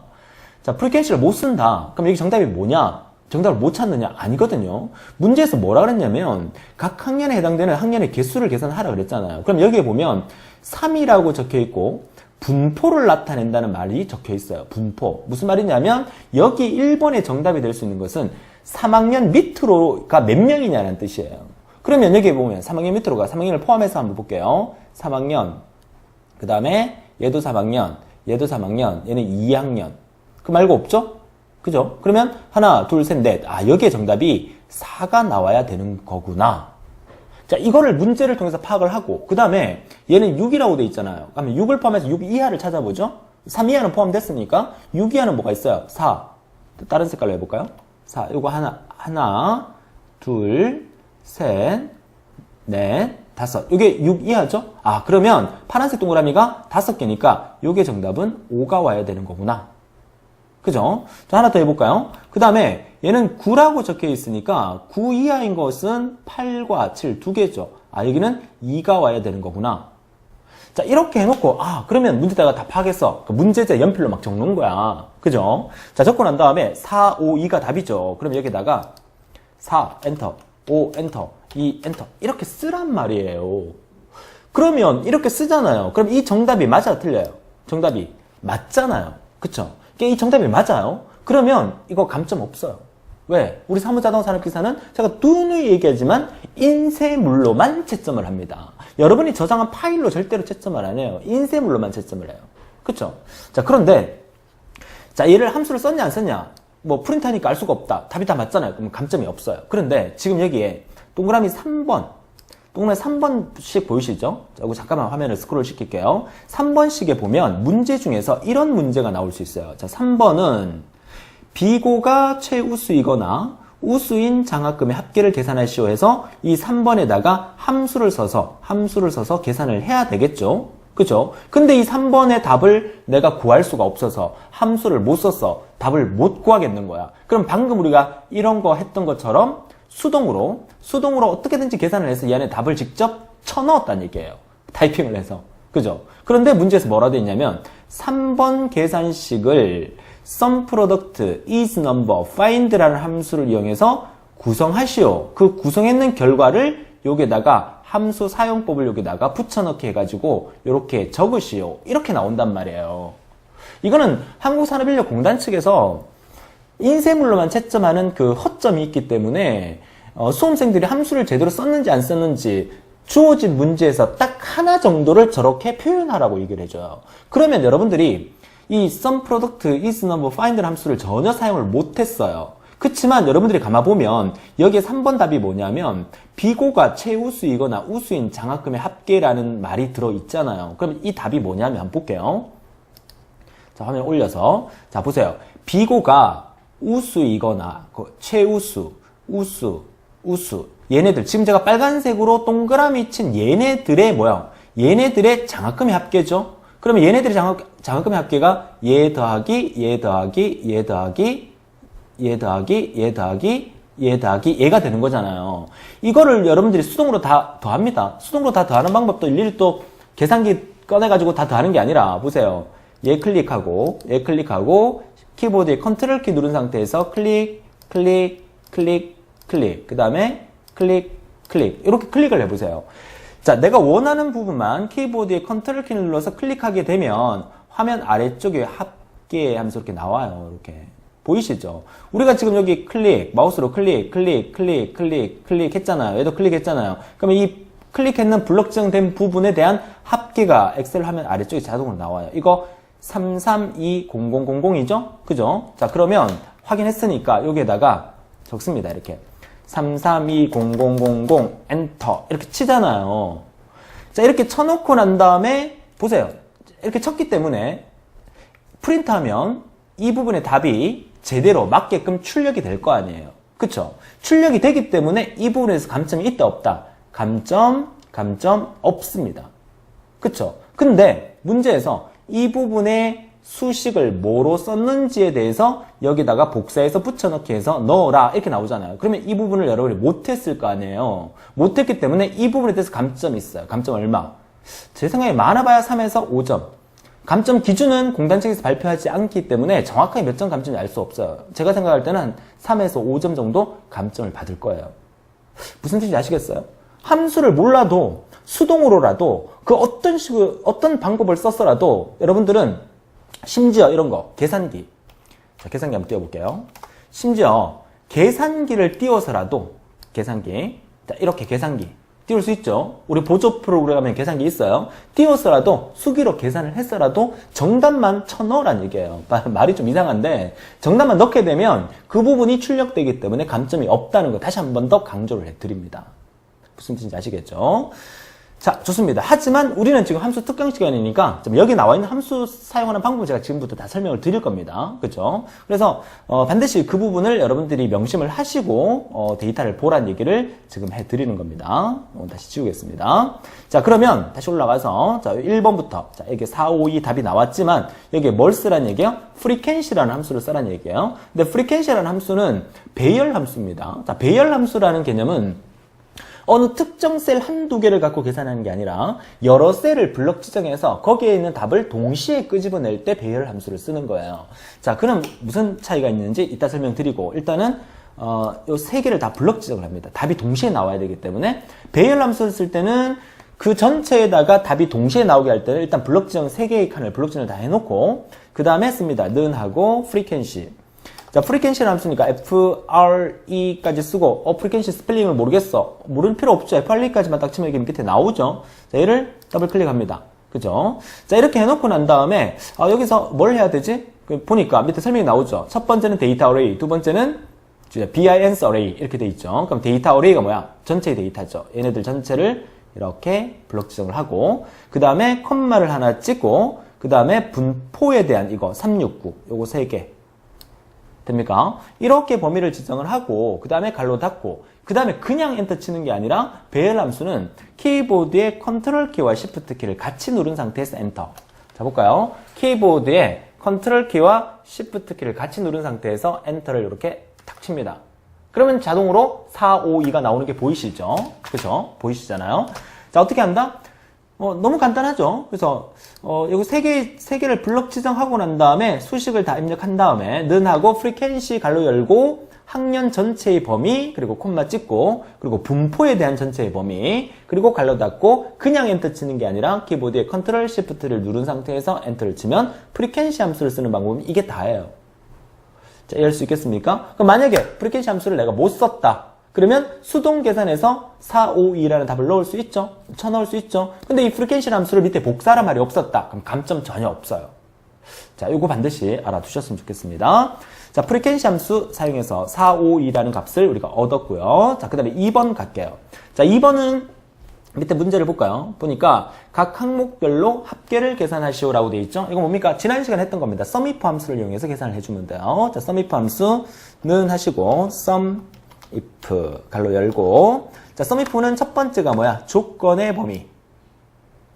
자, 프리퀀시를 못 쓴다. 그럼 여기 정답이 뭐냐? 정답을 못 찾느냐? 아니거든요. 문제에서 뭐라 그랬냐면 각 학년에 해당되는 학년의 개수를 계산하라 그랬잖아요. 그럼 여기에 보면 3이라고 적혀 있고 분포를 나타낸다는 말이 적혀 있어요. 분포. 무슨 말이냐면 여기 1번의 정답이 될 수 있는 것은 3학년 밑으로가 몇 명이냐는 뜻이에요. 그러면 여기에 보면 3학년 밑으로가 3학년을 포함해서 한번 볼게요. 3학년, 그 다음에 얘도 3학년, 얘도 3학년, 얘는 2학년. 그 말고 없죠? 그죠? 그러면 하나, 둘, 셋, 넷. 아, 여기에 정답이 4가 나와야 되는 거구나. 자, 이거를 문제를 통해서 파악을 하고 그 다음에 얘는 6이라고 돼 있잖아요. 그러면 6을 포함해서 6 이하를 찾아보죠. 3 이하는 포함됐으니까 6 이하는 뭐가 있어요? 4. 다른 색깔로 해볼까요? 4. 요거 하나, 둘, 셋, 넷, 다섯. 요게 6 이하죠? 아, 그러면 파란색 동그라미가 5개니까 요게 정답은 5가 와야 되는 거구나. 그죠? 자, 하나 더 해볼까요? 그 다음에 얘는 9라고 적혀 있으니까 9 이하인 것은 8과 7 두 개죠. 아, 여기는 2가 와야 되는 거구나. 자, 이렇게 해놓고 그러면 문제다가 다 파악했어. 문제제 연필로 막 적는 거야. 그죠? 자, 적고 난 다음에 4, 5, 2가 답이죠. 그럼 여기다가 4 엔터, 5 엔터, 2 엔터 이렇게 쓰란 말이에요. 그러면 이렇게 쓰잖아요. 그럼 이 정답이 맞아 틀려요? 정답이 맞잖아요. 그쵸? 이 정답이 맞아요. 그러면 이거 감점 없어요. 왜? 우리 사무자동화 산업기사는 제가 누누이 얘기하지만 인쇄물로만 채점을 합니다. 여러분이 저장한 파일로 절대로 채점을 안 해요. 인쇄물로만 채점을 해요. 그쵸? 자, 그런데 자, 얘를 함수를 썼냐 안 썼냐? 뭐 프린트하니까 알 수가 없다. 답이 다 맞잖아요. 그럼 감점이 없어요. 그런데 지금 여기에 동그라미 3번 동그라미 3번씩 보이시죠? 자, 잠깐만 화면을 스크롤 시킬게요. 3번씩에 보면 문제 중에서 이런 문제가 나올 수 있어요. 자, 3번은 비고가 최우수이거나 우수인 장학금의 합계를 계산하시오 해서 이 3번에다가 함수를 써서 계산을 해야 되겠죠? 그죠? 근데 이 3번의 답을 내가 구할 수가 없어서 함수를 못 써서 답을 못 구하겠는 거야. 그럼 방금 우리가 이런 거 했던 것처럼 수동으로 어떻게든지 계산을 해서 이 안에 답을 직접 쳐넣었다는 얘기예요. 타이핑을 해서. 그죠? 그런데 문제에서 뭐라 돼 있냐면 3번 계산식을 sum product is number find라는 함수를 이용해서 구성하시오. 그 구성했는 결과를 여기에다가 함수 사용법을 여기다가 붙여넣기 해가지고 이렇게 적으시오. 이렇게 나온단 말이에요. 이거는 한국산업인력공단 측에서 인쇄물로만 채점하는 그 허점이 있기 때문에 수험생들이 함수를 제대로 썼는지 안 썼는지 주어진 문제에서 딱 하나 정도를 저렇게 표현하라고 얘기를 해줘요. 그러면 여러분들이 이 sum product is number find 함수를 전혀 사용을 못했어요. 그치만 여러분들이 감아보면 여기에 3번 답이 뭐냐면 비고가 최우수이거나 우수인 장학금의 합계라는 말이 들어있잖아요. 그럼 이 답이 뭐냐면 한번 볼게요. 자, 화면 올려서 자 보세요. 비고가 우수이거나 최우수, 우수 얘네들 지금 제가 빨간색으로 동그라미 친 얘네들의 뭐야? 얘네들의 장학금의 합계죠. 그러면 얘네들의 장학금의 합계가 얘 더하기 얘 더하기 얘 더하기 얘 더하기 얘 더하기 얘 더하기 얘가 되는 거잖아요. 이거를 여러분들이 수동으로 다 더합니다. 수동으로 다 더하는 방법도 일일이 또 계산기 꺼내가지고 다 더하는 게 아니라 보세요. 얘 클릭하고 얘 클릭하고 키보드에 컨트롤 키 누른 상태에서 클릭 그 다음에 클릭 이렇게 클릭을 해보세요. 자, 내가 원하는 부분만 키보드에 컨트롤 키를 눌러서 클릭하게 되면 화면 아래쪽에 합계 하면서 이렇게 나와요. 이렇게 보이시죠? 우리가 지금 여기 마우스로 클릭 했잖아요. 얘도 클릭했잖아요. 그러면 이 클릭했는 블럭 지정된 부분에 대한 합계가 엑셀 화면 아래쪽에 자동으로 나와요. 이거 332000이죠? 그죠? 자, 그러면 확인했으니까 여기에다가 적습니다. 이렇게 332000 엔터 이렇게 치잖아요. 자, 이렇게 쳐놓고 난 다음에 보세요. 이렇게 쳤기 때문에 프린트하면 이 부분의 답이 제대로 맞게끔 출력이 될 거 아니에요. 그쵸? 출력이 되기 때문에 이 부분에서 감점이 있다 없다. 감점 없습니다. 그쵸? 근데 문제에서 이 부분의 수식을 뭐로 썼는지에 대해서 여기다가 복사해서 붙여넣기 해서 넣어라 이렇게 나오잖아요. 그러면 이 부분을 여러분이 못했을 거 아니에요. 못했기 때문에 이 부분에 대해서 감점이 있어요. 감점 얼마? 제 생각에 많아봐야 3에서 5점. 감점 기준은 공단 측에서 발표하지 않기 때문에 정확하게 몇 점 감점인지 알 수 없어요. 제가 생각할 때는 3에서 5점 정도 감점을 받을 거예요. 무슨 뜻인지 아시겠어요? 함수를 몰라도 수동으로라도 그 어떤 방법을 썼어라도 여러분들은 심지어 이런 거 계산기. 자, 계산기 한번 띄워볼게요. 심지어 계산기를 띄워서라도 계산기. 자, 이렇게 계산기 띄울 수 있죠. 우리 보조 프로그램에 계산기 있어요. 띄워서라도 수기로 계산을 했어라도 정답만 쳐넣으란 얘기예요. 말이 좀 이상한데 정답만 넣게 되면 그 부분이 출력되기 때문에 감점이 없다는 거 다시 한 번 더 강조를 해드립니다. 무슨 뜻인지 아시겠죠? 자, 좋습니다. 하지만 우리는 지금 함수 특강 시간이니까 여기 나와 있는 함수 사용하는 방법을 제가 지금부터 다 설명을 드릴 겁니다. 그렇죠? 그래서 반드시 그 부분을 여러분들이 명심을 하시고 데이터를 보란 얘기를 지금 해드리는 겁니다. 다시 지우겠습니다. 자, 그러면 다시 올라가서 자 1번부터 자 이게 4, 5, 2 답이 나왔지만 여기에 뭘 쓰란 얘기예요? frequency라는 함수를 쓰란 얘기예요. 근데 frequency라는 함수는 배열 함수입니다. 자, 배열 함수라는 개념은 어느 특정 셀 한두 개를 갖고 계산하는 게 아니라 여러 셀을 블럭 지정해서 거기에 있는 답을 동시에 끄집어낼 때 배열 함수를 쓰는 거예요. 자, 그럼 무슨 차이가 있는지 이따 설명드리고 일단은 요 세 개를 다 블럭 지정을 합니다. 답이 동시에 나와야 되기 때문에 배열 함수를 쓸 때는 그 전체에다가 답이 동시에 나오게 할 때는 일단 블럭 지정 3개의 칸을 블럭 지정을 다 해놓고 그 다음에 씁니다. 는하고 frequency. 자, 프리켄시를 함수니까 FRE까지 쓰고 프리켄시 스펠링을 모르겠어. 모를 필요 없죠. FRE까지만 딱 치면 이게 밑에 나오죠. 자, 얘를 더블 클릭합니다. 그죠? 자, 이렇게 해놓고 난 다음에 여기서 뭘 해야 되지? 보니까 밑에 설명이 나오죠. 첫 번째는 데이터 어레이, 두 번째는 BINS 어레이 이렇게 돼 있죠. 그럼 데이터 어레이가 뭐야? 전체의 데이터죠. 얘네들 전체를 이렇게 블록 지정을 하고 그 다음에 콤마를 하나 찍고 그 다음에 분포에 대한 이거 369 요거 3개 됩니까? 이렇게 범위를 지정을 하고 그 다음에 갈로 닫고 그 다음에 그냥 엔터 치는 게 아니라 배열 함수는 키보드의 컨트롤 키와 시프트 키를 같이 누른 상태에서 엔터. 자, 볼까요? 키보드의 컨트롤 키와 시프트 키를 같이 누른 상태에서 엔터를 이렇게 탁 칩니다. 그러면 자동으로 4, 5, 2가 나오는 게 보이시죠? 그죠? 보이시잖아요? 자, 어떻게 한다? 너무 간단하죠? 그래서, 여기 세 개를 블럭 지정하고 난 다음에 수식을 다 입력한 다음에 는하고 프리퀀시 갈로 열고 학년 전체의 범위, 그리고 콤마 찍고, 그리고 분포에 대한 전체의 범위, 그리고 갈로 닫고, 그냥 엔터 치는 게 아니라 키보드의 컨트롤 시프트를 누른 상태에서 엔터를 치면 프리퀀시 함수를 쓰는 방법은 이게 다예요. 자, 이해할 수 있겠습니까? 그럼 만약에 프리퀀시 함수를 내가 못 썼다. 그러면 수동 계산해서 4, 5, 2라는 답을 넣을 수 있죠? 쳐넣을 수 있죠? 근데 이 프리퀀시 함수를 밑에 복사란 말이 없었다. 그럼 감점 전혀 없어요. 자, 요거 반드시 알아두셨으면 좋겠습니다. 자, 프리퀀시 함수 사용해서 4, 5, 2라는 값을 우리가 얻었고요. 자, 그 다음에 2번 갈게요. 자, 2번은 밑에 문제를 볼까요? 보니까 각 항목별로 합계를 계산하시오라고 되어 있죠? 이거 뭡니까? 지난 시간에 했던 겁니다. sumif 함수를 이용해서 계산을 해주면 돼요. 자, sumif 함수는 하시고 sumif 갈로 열고 자, sumif는 첫 번째가 뭐야? 조건의 범위.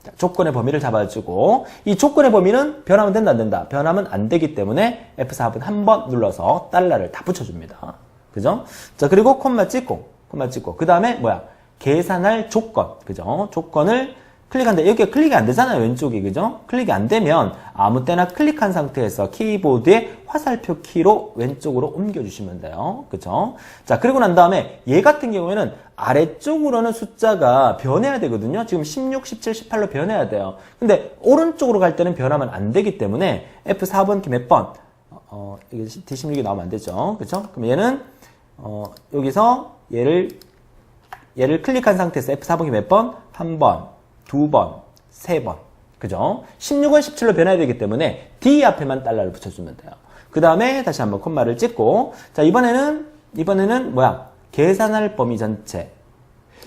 자, 조건의 범위를 잡아주고 이 조건의 범위는 변하면 된다 안 된다? 변하면 안 되기 때문에 F4번 한 번 눌러서 달러를 다 붙여줍니다. 그죠? 자, 그리고 콤마 찍고 그 다음에 뭐야? 계산할 조건, 그죠? 조건을 클릭한다. 여기가 클릭이 안 되잖아요, 왼쪽이, 그죠? 클릭이 안 되면 아무 때나 클릭한 상태에서 키보드의 화살표 키로 왼쪽으로 옮겨주시면 돼요. 그죠? 자, 그리고 난 다음에 얘 같은 경우에는 아래쪽으로는 숫자가 변해야 되거든요. 지금 16, 17, 18로 변해야 돼요. 근데 오른쪽으로 갈 때는 변하면 안 되기 때문에 F4번 키 몇 번? 이게 D16이 나오면 안 되죠. 그죠? 그럼 얘는, 여기서 얘를 클릭한 상태에서 F4번이 몇 번? 한 번, 두 번, 세 번. 그죠? 16은 17로 변해야 되기 때문에 D 앞에만 달러를 붙여주면 돼요. 그 다음에 다시 한번 콤마를 찍고, 자, 이번에는 뭐야? 계산할 범위 전체.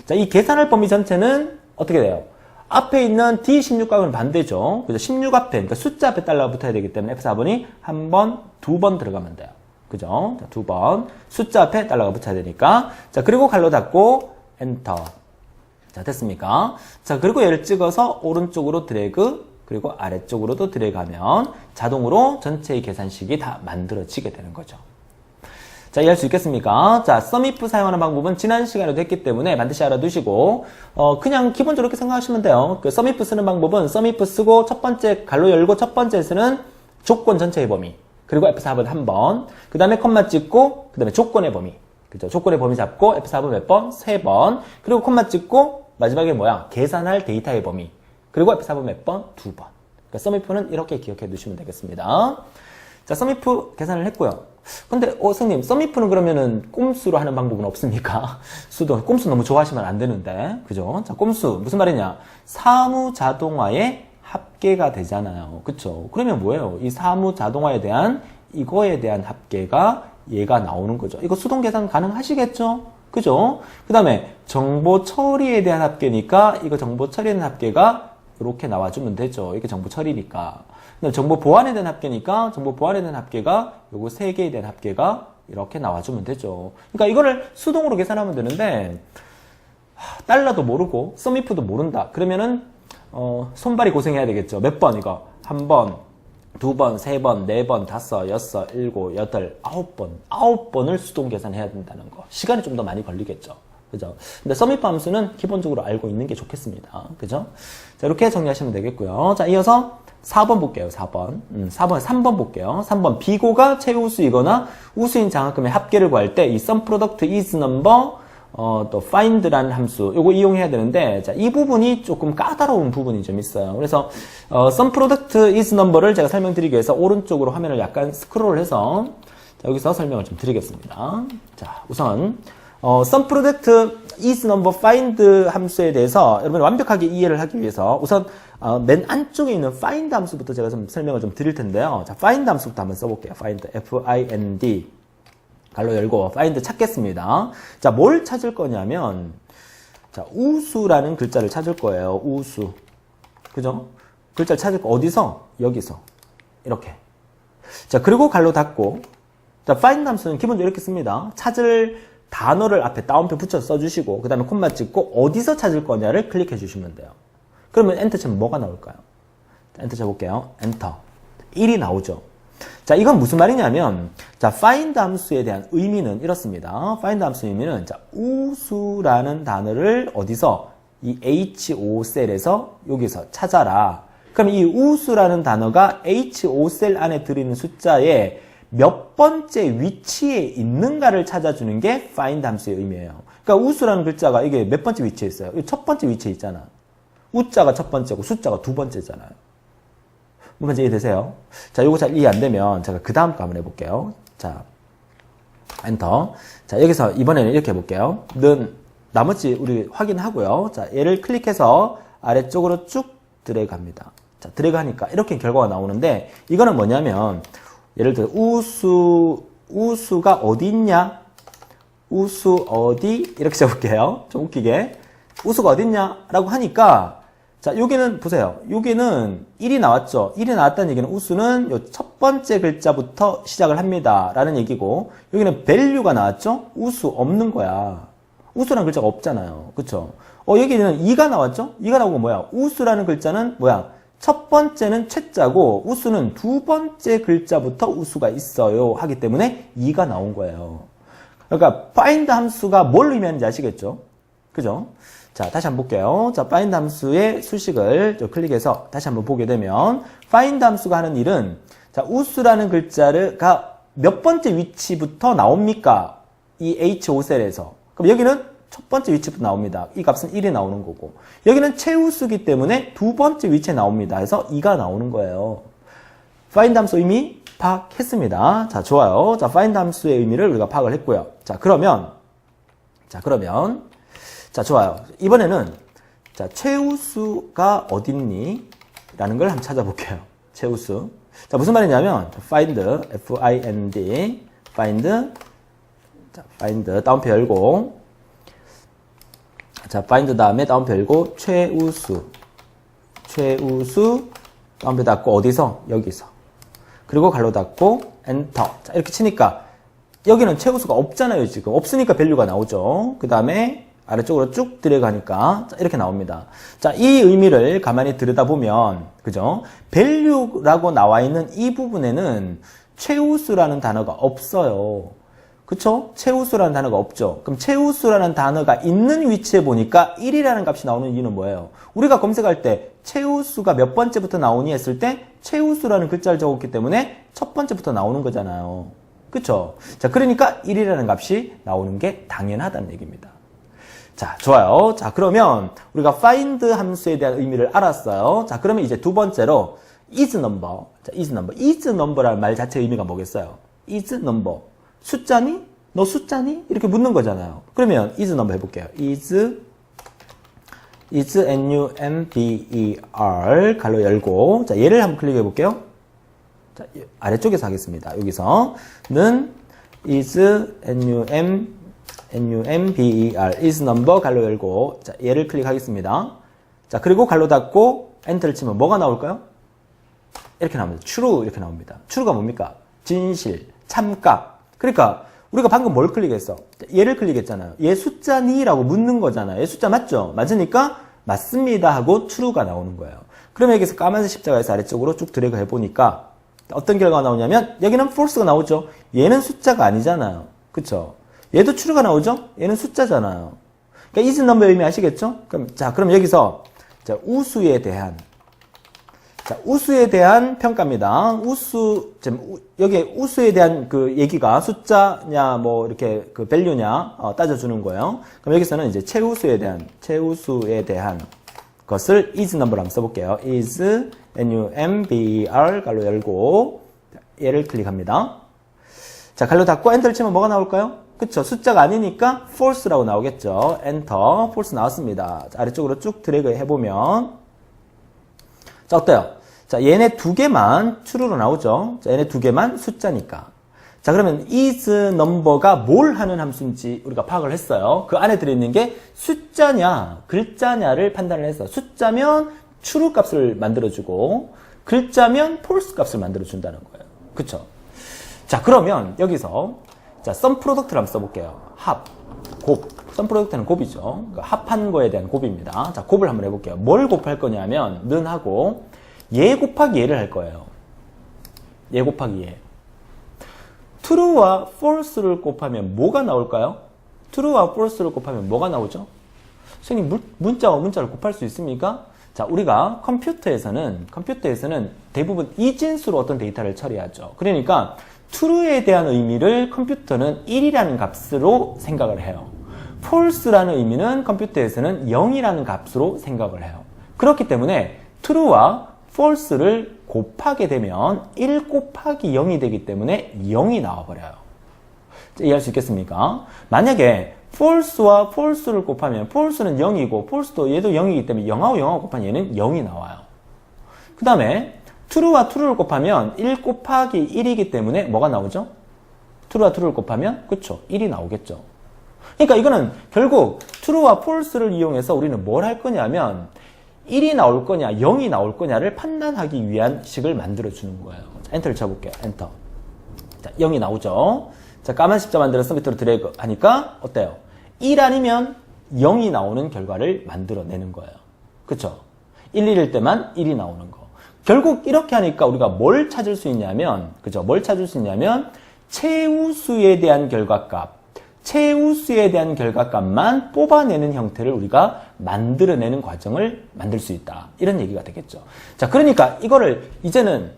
자, 이 계산할 범위 전체는 어떻게 돼요? 앞에 있는 D16과는 반대죠. 그죠? 16 앞에, 그러니까 숫자 앞에 달러가 붙어야 되기 때문에 F4번이 한 번, 두 번 들어가면 돼요. 그죠? 자, 두 번. 숫자 앞에 달러가 붙어야 되니까. 자, 그리고 갈로 닫고, 엔터. 자, 됐습니까? 자, 그리고 얘를 찍어서 오른쪽으로 드래그, 그리고 아래쪽으로도 드래그하면 자동으로 전체의 계산식이 다 만들어지게 되는 거죠. 자, 이해할 수 있겠습니까? 자, sumif 사용하는 방법은 지난 시간에도 했기 때문에 반드시 알아두시고, 그냥 기본적으로 이렇게 생각하시면 돼요. 그 sumif 쓰는 방법은 sumif 쓰고 첫 번째 갈로 열고 첫 번째에서는 조건 전체의 범위, 그리고 F4번 한 번, 그 다음에 콤마 찍고, 그 다음에 조건의 범위. 그죠? 조건의 범위 잡고 F4번 몇 번? 3번. 그리고 콤마 찍고 마지막에 뭐야? 계산할 데이터의 범위. 그리고 F4번 몇 번? 2번. 그러니까 sumif는 이렇게 기억해 두시면 되겠습니다. 자, sumif 계산을 했고요. 근데 선생님, sumif는 그러면은 꼼수로 하는 방법은 없습니까? 꼼수 너무 좋아하시면 안 되는데. 그죠? 자, 꼼수 무슨 말이냐? 사무 자동화의 합계가 되잖아요. 그쵸? 그러면 뭐예요? 이 사무 자동화에 대한 이거에 대한 합계가 얘가 나오는 거죠. 이거 수동 계산 가능하시겠죠? 그죠? 그 다음에 정보 처리에 대한 합계니까 이거 정보 처리에 대한 합계가 이렇게 나와주면 되죠. 이게 정보 처리니까. 정보 보안에 대한 합계니까 정보 보안에 대한 합계가 요거 3개에 대한 합계가 이렇게 나와주면 되죠. 그러니까 이거를 수동으로 계산하면 되는데 달러도 모르고 sumif도 모른다. 그러면은 손발이 고생해야 되겠죠. 몇 번 이거? 한 번, 두 번, 세 번, 네 번, 다섯, 여섯, 일곱, 여덟, 9번. 9번을 수동 계산해야 된다는 거. 시간이 좀 더 많이 걸리겠죠. 그죠? 근데 sumif 함수는 기본적으로 알고 있는 게 좋겠습니다. 그죠? 자, 이렇게 정리하시면 되겠고요. 자, 이어서 4번 볼게요. 4번. 3번 볼게요. 3번. 비고가 최우수이거나 우수인 장학금의 합계를 구할 때 이 sumProduct is number 또 find라는 함수 요거 이용해야 되는데 자, 이 부분이 조금 까다로운 부분이 좀 있어요. 그래서 sumProduct is number를 제가 설명드리기 위해서 오른쪽으로 화면을 약간 스크롤을 해서 자, 여기서 설명을 좀 드리겠습니다. 자, 우선 sumProduct is number find 함수에 대해서 여러분 완벽하게 이해를 하기 위해서 우선 맨 안쪽에 있는 find 함수부터 제가 좀 설명을 좀 드릴 텐데요. 자, find 함수부터 한번 써볼게요. find, F-I-N-D 갈로 열고 find 찾겠습니다. 자, 뭘 찾을 거냐면 자, 우수라는 글자를 찾을 거예요. 우수. 그죠? 글자를 찾을 거 어디서? 여기서. 이렇게. 자, 그리고 갈로 닫고 자, find 함수는 기본적으로 이렇게 씁니다. 찾을 단어를 앞에 따옴표 붙여서 써주시고 그 다음에 콤마 찍고 어디서 찾을 거냐를 클릭해 주시면 돼요. 그러면 엔터 치면 뭐가 나올까요? 자, 엔터 쳐볼게요. 엔터. 1이 나오죠. 자, 이건 무슨 말이냐면, 자, find 함수에 대한 의미는 이렇습니다. find 함수 의미는, 자, 우수라는 단어를 어디서? 이 H5 셀에서 여기서 찾아라. 그럼 이 우수라는 단어가 H5 셀 안에 들어있는 숫자에 몇 번째 위치에 있는가를 찾아주는 게 find 함수의 의미예요. 그러니까 우수라는 글자가 이게 몇 번째 위치에 있어요? 첫 번째 위치에 있잖아. 우자가 첫 번째고 숫자가 두 번째잖아요. 문제 이해되세요? 자, 요거 잘 이해 안 되면 제가 그 다음 거 한번 해볼게요. 자, 엔터. 자, 여기서 이번에는 이렇게 해볼게요. 는 나머지 우리 확인하고요. 자, 얘를 클릭해서 아래쪽으로 쭉 드래그 합니다. 자, 드래그 하니까 이렇게 결과가 나오는데 이거는 뭐냐면 예를 들어 우수가 어디 있냐? 우수 어디? 이렇게 써볼게요. 좀 웃기게. 우수가 어디 있냐? 라고 하니까 자, 여기는 보세요. 여기는 1이 나왔죠. 1이 나왔다는 얘기는 우수는 요 첫 번째 글자부터 시작을 합니다. 라는 얘기고 여기는 value가 나왔죠. 우수 없는 거야. 우수라는 글자가 없잖아요. 그쵸? 여기는 2가 나왔죠. 2가 나오고 뭐야? 우수라는 글자는 뭐야? 첫 번째는 최자고 우수는 두 번째 글자부터 우수가 있어요. 하기 때문에 2가 나온 거예요. 그러니까 find 함수가 뭘 의미하는지 아시겠죠? 그죠? 자, 다시 한번 볼게요. 자, find 함수의 수식을 클릭해서 다시 한번 보게 되면 find 함수가 하는 일은 자, 우수라는 글자가 몇 번째 위치부터 나옵니까? 이 H5셀에서. 그럼 여기는 첫 번째 위치부터 나옵니다. 이 값은 1이 나오는 거고. 여기는 최우수기 때문에 두 번째 위치에 나옵니다. 해서 2가 나오는 거예요. find 함수 의미 파악했습니다. 자, 좋아요. 자, find 함수의 의미를 우리가 파악을 했고요. 자, 그러면 자, 좋아요. 이번에는 자, 최우수가 어딨니? 라는 걸 한번 찾아볼게요. 최우수. 자, 무슨 말이냐면 find, F-I-N-D, find, 자, find 다운표 열고 자, find 다음에 다운표 열고 최우수 다운표 닫고 어디서? 여기서. 그리고 가로 닫고 엔터. 자, 이렇게 치니까 여기는 최우수가 없잖아요, 지금. 없으니까 밸류가 나오죠. 그 다음에 아래쪽으로 쭉 들어가니까 이렇게 나옵니다. 자, 이 의미를 가만히 들여다보면 그죠? value라고 나와 있는 이 부분에는 최우수라는 단어가 없어요. 그쵸? 최우수라는 단어가 없죠. 그럼 최우수라는 단어가 있는 위치에 보니까 1이라는 값이 나오는 이유는 뭐예요? 우리가 검색할 때 최우수가 몇 번째부터 나오니 했을 때 최우수라는 글자를 적었기 때문에 첫 번째부터 나오는 거잖아요. 그쵸? 자, 그러니까 1이라는 값이 나오는 게 당연하다는 얘기입니다. 자, 좋아요. 자, 그러면 우리가 find 함수에 대한 의미를 알았어요. 자, 그러면 이제 두 번째로 is number. 자, is number. is number라는 말 자체의 의미가 뭐겠어요? is number. 숫자니? 너 숫자니? 이렇게 묻는 거잖아요. 그러면 is number 해볼게요. is number 가로 열고 자, 얘를 한번 클릭해 볼게요. 자, 아래쪽에서 하겠습니다. 여기서는 is number is number 가로 열고 자, 얘를 클릭하겠습니다. 자, 그리고 가로 닫고 엔터를 치면 뭐가 나올까요? 이렇게 나옵니다. true 이렇게 나옵니다. true가 뭡니까? 진실, 참값. 그러니까 우리가 방금 뭘 클릭했어? 얘를 클릭했잖아요. 얘 숫자니? 라고 묻는 거잖아요. 얘 숫자 맞죠? 맞으니까 맞습니다 하고 true가 나오는 거예요. 그러면 여기서 까만색 십자가에서 아래쪽으로 쭉 드래그 해보니까 어떤 결과가 나오냐면 여기는 false가 나오죠. 얘는 숫자가 아니잖아요. 그쵸? 얘도 true가 나오죠? 얘는 숫자잖아요. 그러니까 is number 의미 아시겠죠? 그럼 여기서 자, 우수에 대한 평가입니다. 여기 우수에 대한 그 얘기가 숫자냐, 뭐, 이렇게 그 value냐, 따져주는 거예요. 그럼 여기서는 이제 최우수에 대한 것을 is number로 한번 써볼게요. is number 가로 열고, 얘를 클릭합니다. 자, 가로 닫고 엔터를 치면 뭐가 나올까요? 그쵸. 숫자가 아니니까 false라고 나오겠죠. 엔터, false 나왔습니다. 자, 아래쪽으로 쭉 드래그 해보면, 자, 어때요? 자, 얘네 두 개만 true로 나오죠. 자, 얘네 두 개만 숫자니까. 자, 그러면 is number가 뭘 하는 함수인지 우리가 파악을 했어요. 그 안에 들어있는 게 숫자냐, 글자냐를 판단을 했어. 숫자면 true 값을 만들어주고, 글자면 false 값을 만들어준다는 거예요. 그쵸? 자, 그러면 여기서 자, 썸 프로덕트를 한번 써볼게요. 합, 곱. 썸 프로덕트는 곱이죠. 그러니까 합한 거에 대한 곱입니다. 자, 곱을 한번 해볼게요. 뭘 곱할 거냐면 는 하고 얘 곱하기 얘를 할 거예요. 얘 곱하기 얘. true와 false를 곱하면 뭐가 나올까요? true와 false를 곱하면 뭐가 나오죠? 선생님, 문자와 문자를 곱할 수 있습니까? 자, 우리가 컴퓨터에서는 대부분 이진수로 어떤 데이터를 처리하죠. 그러니까 true에 대한 의미를 컴퓨터는 1이라는 값으로 생각을 해요. false라는 의미는 컴퓨터에서는 0이라는 값으로 생각을 해요. 그렇기 때문에 true와 false를 곱하게 되면 1 곱하기 0이 되기 때문에 0이 나와버려요. 이해할 수 있겠습니까? 만약에 false와 false를 곱하면 false는 0이고 false도 얘도 0이기 때문에 0하고 0하고 곱하면 얘는 0이 나와요. 그 다음에 true와 true를 곱하면 1 곱하기 1이기 때문에 뭐가 나오죠? true와 true를 곱하면 그쵸? 1이 나오겠죠. 그러니까 이거는 결국 true와 false를 이용해서 우리는 뭘 할 거냐면 1이 나올 거냐 0이 나올 거냐를 판단하기 위한 식을 만들어주는 거예요. 자, 엔터를 쳐볼게요. 엔터. 자, 0이 나오죠. 자, 까만 십자 만들어서 밑으로 드래그 하니까 어때요? 1 아니면 0이 나오는 결과를 만들어내는 거예요. 그쵸? 1, 1일 때만 1이 나오는 거. 결국 이렇게 하니까 우리가 뭘 찾을 수 있냐면, 그죠? 뭘 찾을 수 있냐면, 최우수에 대한 결과값만 뽑아내는 형태를 우리가 만들어내는 과정을 만들 수 있다. 이런 얘기가 되겠죠. 자, 그러니까 이거를 이제는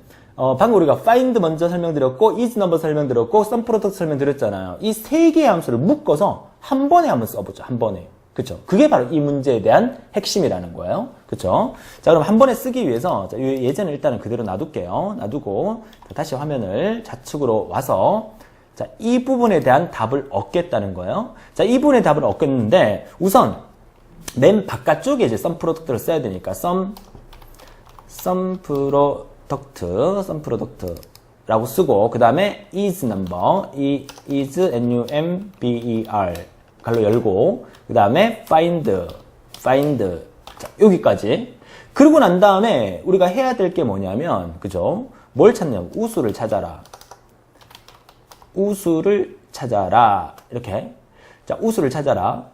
방금 우리가 find 먼저 설명드렸고 is number 설명드렸고 sum product 설명드렸잖아요. 이 세 개의 함수를 묶어서 한 번에 한번 써보죠. 한 번에. 그쵸? 그게 바로 이 문제에 대한 핵심이라는 거예요. 그쵸? 자, 그럼 한 번에 쓰기 위해서 자, 예제는 일단은 그대로 놔둘게요. 놔두고 다시 화면을 좌측으로 와서 자, 이 부분에 대한 답을 얻겠다는 거예요. 자, 이 부분의 답을 얻겠는데 우선 맨 바깥쪽에 이제 sum product를 써야 되니까 sum product라고 쓰고 그 다음에 is number, is number 갈로 열고 그 다음에 find 자, 여기까지. 그러고 난 다음에 우리가 해야 될 게 뭐냐면 그죠? 뭘 찾냐고 우수를 찾아라. 우수를 찾아라. 이렇게. 자, 우수를 찾아라.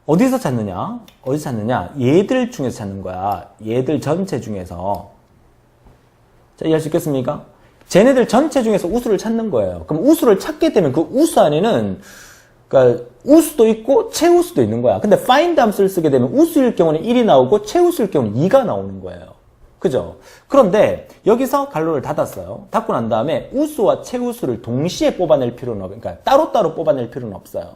어디서 찾느냐? 어디서 찾느냐? 얘들 중에서 찾는 거야. 얘들 전체 중에서. 자, 이해할 수 있겠습니까? 쟤네들 전체 중에서 우수를 찾는 거예요. 그럼 우수를 찾게 되면 그 우수 안에는 그러니까 우수도 있고 최우수도 있는 거야. 근데 find 함수를 쓰게 되면 우수일 경우는 1이 나오고 최우수일 경우는 2가 나오는 거예요. 그죠? 그런데 여기서 갈로를 닫았어요. 닫고 난 다음에 우수와 최우수를 동시에 뽑아낼 필요는 없어요. 그러니까 따로따로 뽑아낼 필요는 없어요.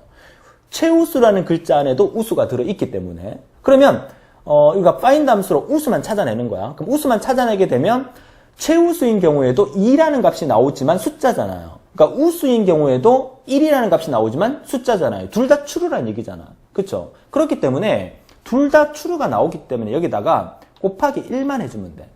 최우수라는 글자 안에도 우수가 들어있기 때문에. 그러면 우리가 find 함수로 우수만 찾아내는 거야. 그럼 우수만 찾아내게 되면 최우수인 경우에도 2라는 값이 나오지만 숫자잖아요. 그러니까 우수인 경우에도 1이라는 값이 나오지만 숫자잖아요. 둘 다 true란 얘기잖아. 그쵸? 그렇기 때문에 둘 다 true가 나오기 때문에 여기다가 곱하기 1만 해주면 돼.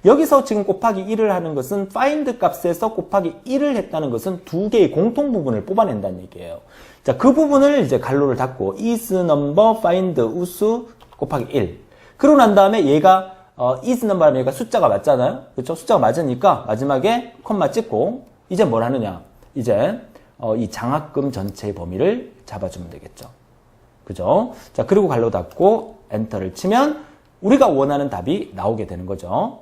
여기서 지금 곱하기 1을 하는 것은 find 값에서 곱하기 1을 했다는 것은 두 개의 공통 부분을 뽑아낸다는 얘기예요. 자, 그 부분을 이제 갈로를 닫고 is number find 우수 곱하기 1. 그러고 난 다음에 얘가 is number 하면 얘가 숫자가 맞잖아요. 그렇죠? 숫자가 맞으니까 마지막에 콤마 찍고 이제 뭘 하느냐? 이제 이 장학금 전체의 범위를 잡아주면 되겠죠. 그죠? 자, 그리고 갈로 닫고 엔터를 치면 우리가 원하는 답이 나오게 되는 거죠.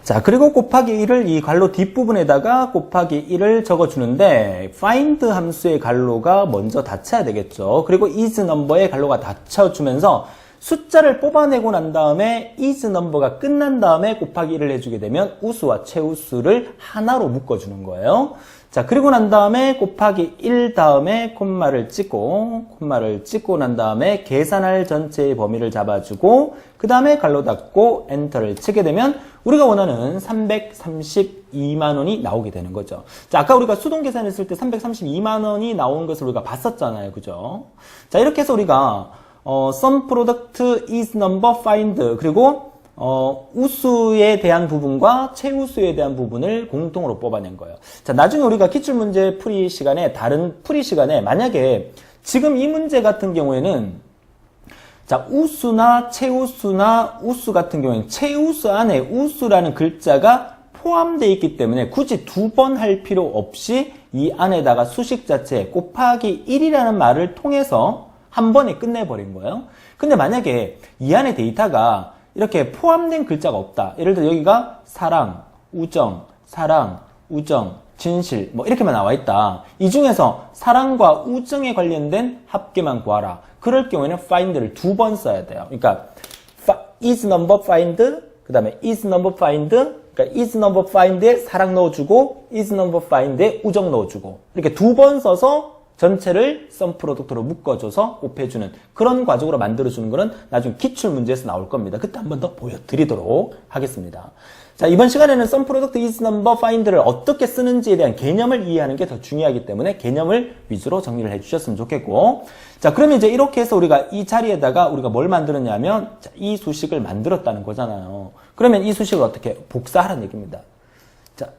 자, 그리고 곱하기 1을 이 괄호 뒷부분에다가 곱하기 1을 적어주는데 find 함수의 괄호가 먼저 닫혀야 되겠죠. 그리고 is number의 괄호가 닫혀주면서 숫자를 뽑아내고 난 다음에 is number가 끝난 다음에 곱하기 1을 해주게 되면 우수와 최우수를 하나로 묶어주는 거예요. 자, 그리고 난 다음에 곱하기 1 다음에 콤마를 찍고 난 다음에 계산할 전체의 범위를 잡아주고 그 다음에 괄호 닫고 엔터를 치게 되면 우리가 원하는 332만 원이 나오게 되는 거죠. 자, 아까 우리가 수동 계산했을 때 332만 원이 나온 것을 우리가 봤었잖아요. 그죠? 자, 이렇게 해서 우리가 sum product is number find 그리고 우수에 대한 부분과 최우수에 대한 부분을 공통으로 뽑아낸 거예요. 자, 나중에 우리가 기출문제 풀이 시간에 다른 풀이 시간에 만약에 지금 이 문제 같은 경우에는 자, 우수나 최우수나 우수 같은 경우에는 최우수 안에 우수라는 글자가 포함되어 있기 때문에 굳이 두 번 할 필요 없이 이 안에다가 수식 자체 곱하기 1이라는 말을 통해서 한 번에 끝내버린 거예요. 근데 만약에 이 안에 데이터가 이렇게 포함된 글자가 없다. 예를 들어 여기가 사랑, 우정, 진실 뭐 이렇게만 나와 있다. 이 중에서 사랑과 우정에 관련된 합계만 구하라. 그럴 경우에는 find를 두 번 써야 돼요. 그러니까 is number find, 그 다음에 is number find, 그러니까 is number find에 사랑 넣어주고 is number find에 우정 넣어주고 이렇게 두 번 써서 전체를 썸 프로덕트로 묶어줘서 곱해주는 그런 과정으로 만들어주는 거는 나중에 기출문제에서 나올 겁니다. 그때 한 번 더 보여드리도록 하겠습니다. 자, 이번 시간에는 썸 프로덕트 is number find를 어떻게 쓰는지에 대한 개념을 이해하는 게 더 중요하기 때문에 개념을 위주로 정리를 해주셨으면 좋겠고, 자, 그러면 이제 이렇게 해서 우리가 이 자리에다가 우리가 뭘 만들었냐면 자, 이 수식을 만들었다는 거잖아요. 그러면 이 수식을 어떻게 복사하라는 얘기입니다. 자,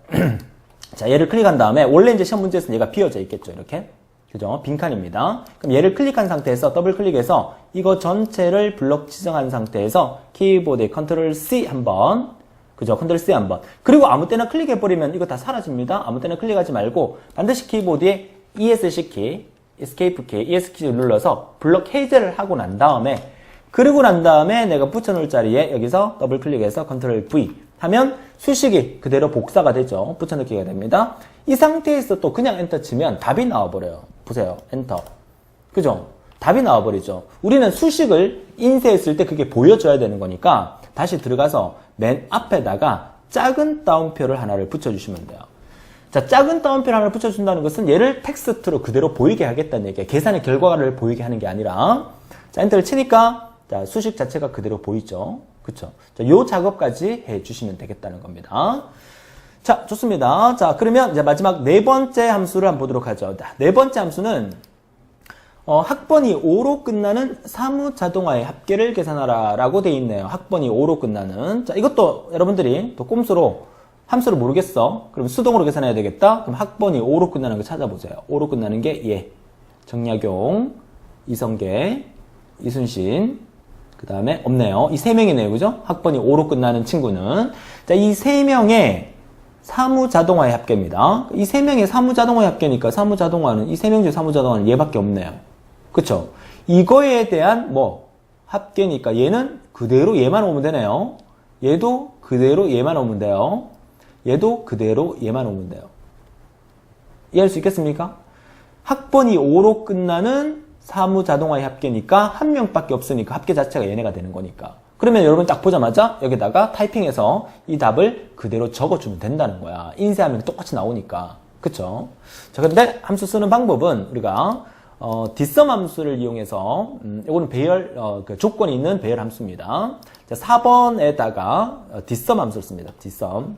자, 얘를 클릭한 다음에 원래 이제 시험 문제에서는 얘가 비어져 있겠죠, 이렇게. 그죠? 빈칸입니다. 그럼 얘를 클릭한 상태에서 더블 클릭해서 이거 전체를 블럭 지정한 상태에서 키보드에 컨트롤 C 한번, 그죠? 컨트롤 C 한번. 그리고 아무 때나 클릭해버리면 이거 다 사라집니다. 아무 때나 클릭하지 말고 반드시 키보드에 ESC 키, Escape 키, ESC 키를 눌러서 블럭 해제를 하고 난 다음에 그리고 난 다음에 내가 붙여놓을 자리에 여기서 더블 클릭해서 컨트롤 V 하면 수식이 그대로 복사가 되죠. 붙여넣기가 됩니다. 이 상태에서 또 그냥 엔터 치면 답이 나와버려요. 보세요. 엔터. 그죠? 답이 나와버리죠. 우리는 수식을 인쇄했을 때 그게 보여줘야 되는 거니까 다시 들어가서 맨 앞에다가 작은 따옴표를 하나를 붙여주시면 돼요. 자, 작은 따옴표를 하나를 붙여준다는 것은 얘를 텍스트로 그대로 보이게 하겠다는 얘기예요. 계산의 결과를 보이게 하는 게 아니라. 자, 엔터를 치니까 자, 수식 자체가 그대로 보이죠. 그쵸? 자, 요 작업까지 해주시면 되겠다는 겁니다. 자, 좋습니다. 자, 그러면 이제 마지막 네 번째 함수를 한번 보도록 하죠. 네 번째 함수는 학번이 5로 끝나는 사무자동화의 합계를 계산하라 라고 되어 있네요. 학번이 5로 끝나는. 자, 이것도 여러분들이 또 꼼수로 함수를 모르겠어. 그럼 수동으로 계산해야 되겠다. 그럼 학번이 5로 끝나는 거 찾아보세요. 5로 끝나는 게 예, 정약용, 이성계, 이순신, 그 다음에 없네요. 이 세 명이네요. 그죠? 학번이 5로 끝나는 친구는. 자, 이 세 명의 사무자동화의 합계입니다. 이 세 명의 사무자동화의 합계니까 사무자동화는 이 세 명 중 사무자동화는 얘밖에 없네요. 그쵸? 이거에 대한 뭐 합계니까 얘는 그대로 얘만 오면 되네요. 얘도 그대로 얘만 오면 돼요. 얘도 그대로 얘만 오면 돼요. 이해할 수 있겠습니까? 학번이 5로 끝나는 사무자동화의 합계니까 한 명밖에 없으니까 합계 자체가 얘네가 되는 거니까. 그러면 여러분 딱 보자마자 여기다가 타이핑해서 이 답을 그대로 적어주면 된다는 거야. 인쇄하면 똑같이 나오니까. 그쵸? 자, 근데 함수 쓰는 방법은 우리가 뒷섬 함수를 이용해서 이거는 배열, 그 조건이 있는 배열 함수입니다. 자, 4번에다가 뒷섬 함수를 씁니다. 뒷섬.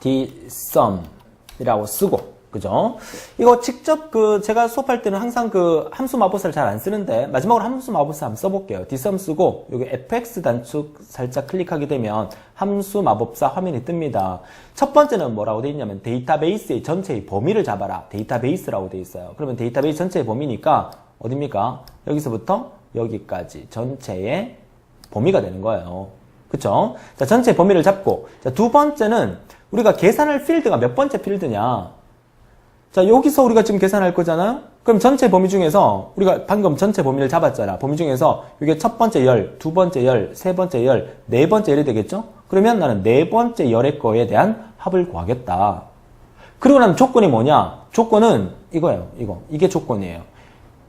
뒷섬이라고 쓰고. 그죠? 이거 직접 제가 수업할 때는 항상 함수 마법사를 잘 안 쓰는데, 마지막으로 함수 마법사 한번 써볼게요. 뒷섬 쓰고, 여기 fx 단축 살짝 클릭하게 되면 함수 마법사 화면이 뜹니다. 첫 번째는 뭐라고 되어 있냐면, 데이터베이스의 전체의 범위를 잡아라. 데이터베이스라고 되어 있어요. 그러면 데이터베이스 전체의 범위니까, 어딥니까? 여기서부터 여기까지 전체의 범위가 되는 거예요. 그쵸? 자, 전체 범위를 잡고, 자, 두 번째는 우리가 계산할 필드가 몇 번째 필드냐? 자, 여기서 우리가 지금 계산할 거잖아요? 그럼 전체 범위 중에서 우리가 방금 전체 범위를 잡았잖아. 범위 중에서 이게 첫 번째 열, 두 번째 열, 세 번째 열, 네 번째 열이 되겠죠? 그러면 나는 네 번째 열의 거에 대한 합을 구하겠다. 그리고 나면 조건이 뭐냐? 조건은 이거예요. 이게 조건이에요.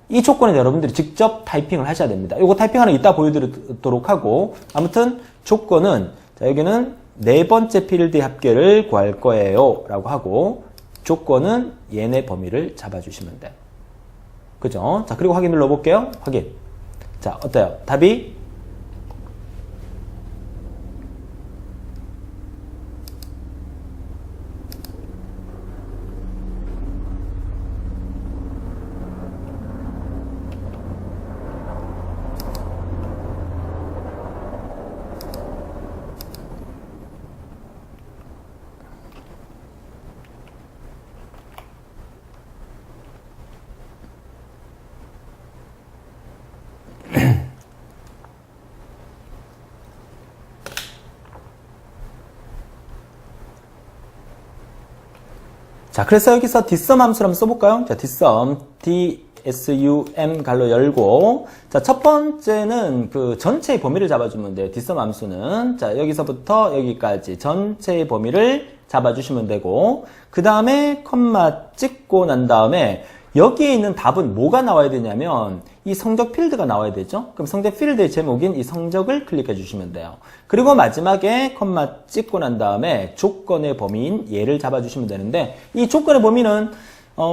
이 조건에 여러분들이 직접 타이핑을 하셔야 됩니다. 이거 타이핑하는 이따 보여드리도록 하고, 아무튼 조건은, 자, 여기는 네 번째 필드의 합계를 구할 거예요 라고 하고, 조건은 얘네 범위를 잡아주시면 돼요. 그죠? 자, 그리고 확인 눌러볼게요. 확인. 자, 어때요? 답이 자, 그래서 여기서 dsum 함수를 한번 써볼까요? 자, dsum, dsum 갈로 열고, 자, 첫 번째는 그 전체의 범위를 잡아주면 돼요. dsum 함수는. 자, 여기서부터 여기까지 전체의 범위를 잡아주시면 되고, 그 다음에 컴마 찍고 난 다음에 여기에 있는 답은 뭐가 나와야 되냐면 이 성적 필드가 나와야 되죠. 그럼 성적 필드의 제목인 이 성적을 클릭해 주시면 돼요. 그리고 마지막에 컴마 찍고 난 다음에 조건의 범위인 얘를 잡아주시면 되는데, 이 조건의 범위는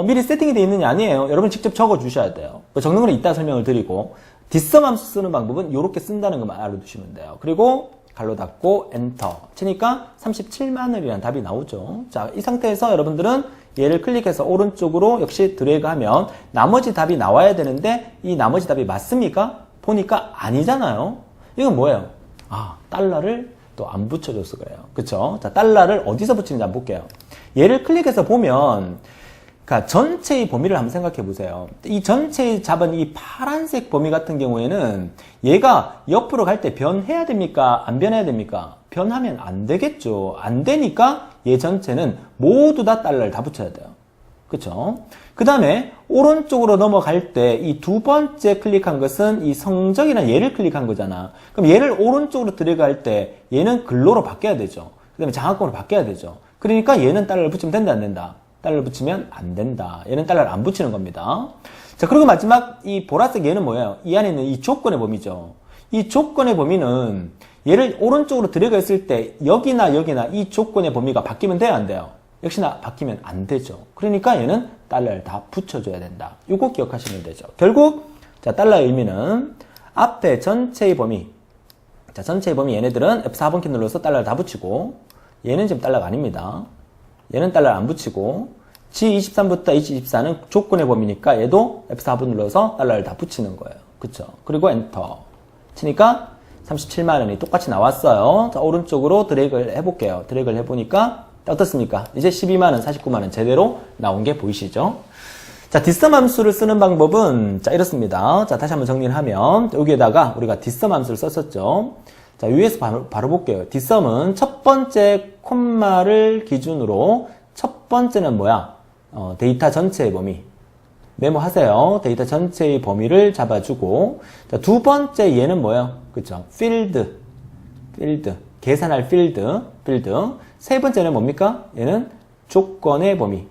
미리 세팅이 되어 있는 게 아니에요. 여러분 직접 적어 주셔야 돼요. 적는 건 이따 설명을 드리고, dsum 함수 쓰는 방법은 이렇게 쓴다는 것만 알아두시면 돼요. 그리고 갈로 닫고 엔터 치니까 37만원이라는 답이 나오죠. 자, 이 상태에서 여러분들은 얘를 클릭해서 오른쪽으로 역시 드래그하면 나머지 답이 나와야 되는데, 이 나머지 답이 맞습니까? 보니까 아니잖아요. 이건 뭐예요? 아, 달러를 또 안 붙여줘서 그래요. 그쵸? 자, 달러를 어디서 붙이는지 한번 볼게요. 얘를 클릭해서 보면, 그러니까 전체의 범위를 한번 생각해 보세요. 이 전체의 잡은 이 파란색 범위 같은 경우에는 얘가 옆으로 갈 때 변해야 됩니까? 안 변해야 됩니까? 변하면 안 되겠죠. 안 되니까 얘 전체는 모두 다 달러를 다 붙여야 돼요. 그쵸? 그 다음에 오른쪽으로 넘어갈 때 이 두 번째 클릭한 것은 이 성적이라는 얘를 클릭한 거잖아. 그럼 얘를 오른쪽으로 들어갈 때 얘는 글로로 바뀌어야 되죠. 그 다음에 장학금으로 바뀌어야 되죠. 그러니까 얘는 달러를 붙이면 된다, 안 된다? 달러를 붙이면 안 된다. 얘는 달러를 안 붙이는 겁니다. 자, 그리고 마지막 이 보라색 얘는 뭐예요? 이 안에 있는 이 조건의 범위죠. 이 조건의 범위는 얘를 오른쪽으로 들어갔을 때 여기나 이 조건의 범위가 바뀌면 돼요, 안 돼요? 역시나 바뀌면 안 되죠. 그러니까 얘는 달러를 다 붙여줘야 된다. 이거 기억하시면 되죠. 결국 자, 달러의 의미는 앞에 전체의 범위, 자, 전체의 범위 얘네들은 F4번 키 눌러서 달러를 다 붙이고, 얘는 지금 달러가 아닙니다. 얘는 달러를 안 붙이고, G23부터 H24는 조건의 범위니까 얘도 F4번 눌러서 달러를 다 붙이는 거예요. 그쵸? 그리고 엔터 치니까 37만원이 똑같이 나왔어요. 자, 오른쪽으로 드래그를 해볼게요. 드래그를 해보니까 어떻습니까? 이제 12만원, 49만원 제대로 나온 게 보이시죠? 자, dsum 함수를 쓰는 방법은 자, 이렇습니다. 자, 다시 한번 정리를 하면 여기에다가 우리가 dsum 함수를 썼었죠. 자, 위에서 바로 볼게요. dsum은 첫 번째 콤마를 기준으로 첫 번째는 뭐야? 데이터 전체의 범위. 메모하세요. 데이터 전체의 범위를 잡아주고, 자, 두 번째 얘는 뭐예요? 그쵸? 필드. 계산할 필드. 세 번째는 뭡니까? 얘는 조건의 범위.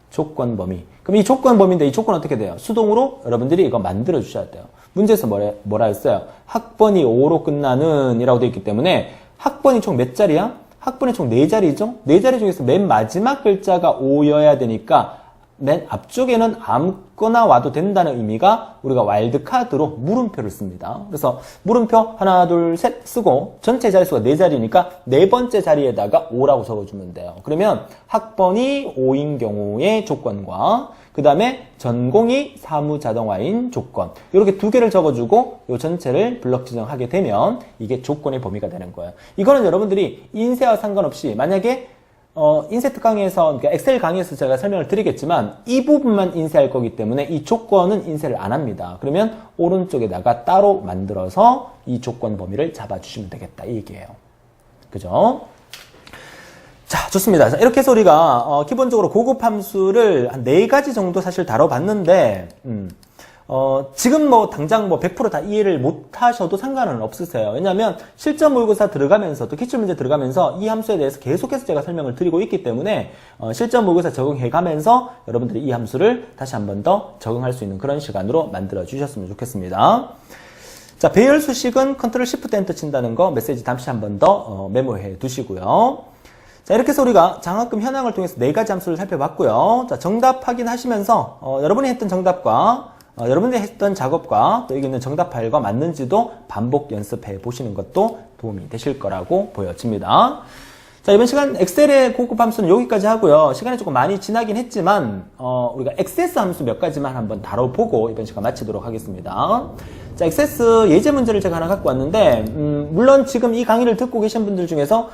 조건 범위. 그럼 이 조건 범위인데 이 조건 어떻게 돼요? 수동으로 여러분들이 이거 만들어 주셔야 돼요. 문제에서 뭐라 했어요? 학번이 5로 끝나는 이라고 되어 있기 때문에 학번이 총 몇 자리야? 학번이 총 4자리죠? 4자리 중에서 맨 마지막 글자가 5여야 되니까 맨 앞쪽에는 아무거나 와도 된다는 의미가 우리가 와일드카드로 물음표를 씁니다. 그래서 물음표 하나, 둘, 셋 쓰고 전체 자릿수가 4자리니까 네 번째 자리에다가 5라고 적어주면 돼요. 그러면 학번이 5인 경우의 조건과 그 다음에 전공이 사무자동화인 조건, 이렇게 두 개를 적어주고 이 전체를 블럭 지정하게 되면 이게 조건의 범위가 되는 거예요. 이거는 여러분들이 인쇄와 상관없이 만약에 인쇄 특강에서, 그러니까 엑셀 강의에서 제가 설명을 드리겠지만 이 부분만 인쇄할 거기 때문에 이 조건은 인쇄를 안 합니다. 그러면 오른쪽에다가 따로 만들어서 이 조건 범위를 잡아주시면 되겠다, 이 얘기예요. 그죠? 자, 좋습니다. 자, 이렇게 해서 우리가 기본적으로 고급 함수를 한 4가지 정도 사실 다뤄봤는데 지금 뭐 당장 뭐 100% 다 이해를 못 하셔도 상관은 없으세요. 왜냐하면 실전 모의고사 들어가면서 또 기출문제 들어가면서 이 함수에 대해서 계속해서 제가 설명을 드리고 있기 때문에 실전 모의고사 적응해 가면서 여러분들이 이 함수를 다시 한 번 더 적응할 수 있는 그런 시간으로 만들어 주셨으면 좋겠습니다. 자, 배열 수식은 컨트롤 시프트 엔터 친다는 거 메시지 잠시 한 번 더 메모해 두시고요. 자, 이렇게 해서 우리가 장학금 현황을 통해서 4가지 함수를 살펴봤고요. 자, 정답 확인하시면서 여러분이 했던 정답과 여러분들이 했던 작업과 또 여기 있는 정답 파일과 맞는지도 반복 연습해 보시는 것도 도움이 되실 거라고 보여집니다. 자, 이번 시간 엑셀의 고급 함수는 여기까지 하고요. 시간이 조금 많이 지나긴 했지만 우리가 액세스 함수 몇 가지만 한번 다뤄보고 이번 시간 마치도록 하겠습니다. 자, 액세스 예제 문제를 제가 하나 갖고 왔는데 물론 지금 이 강의를 듣고 계신 분들 중에서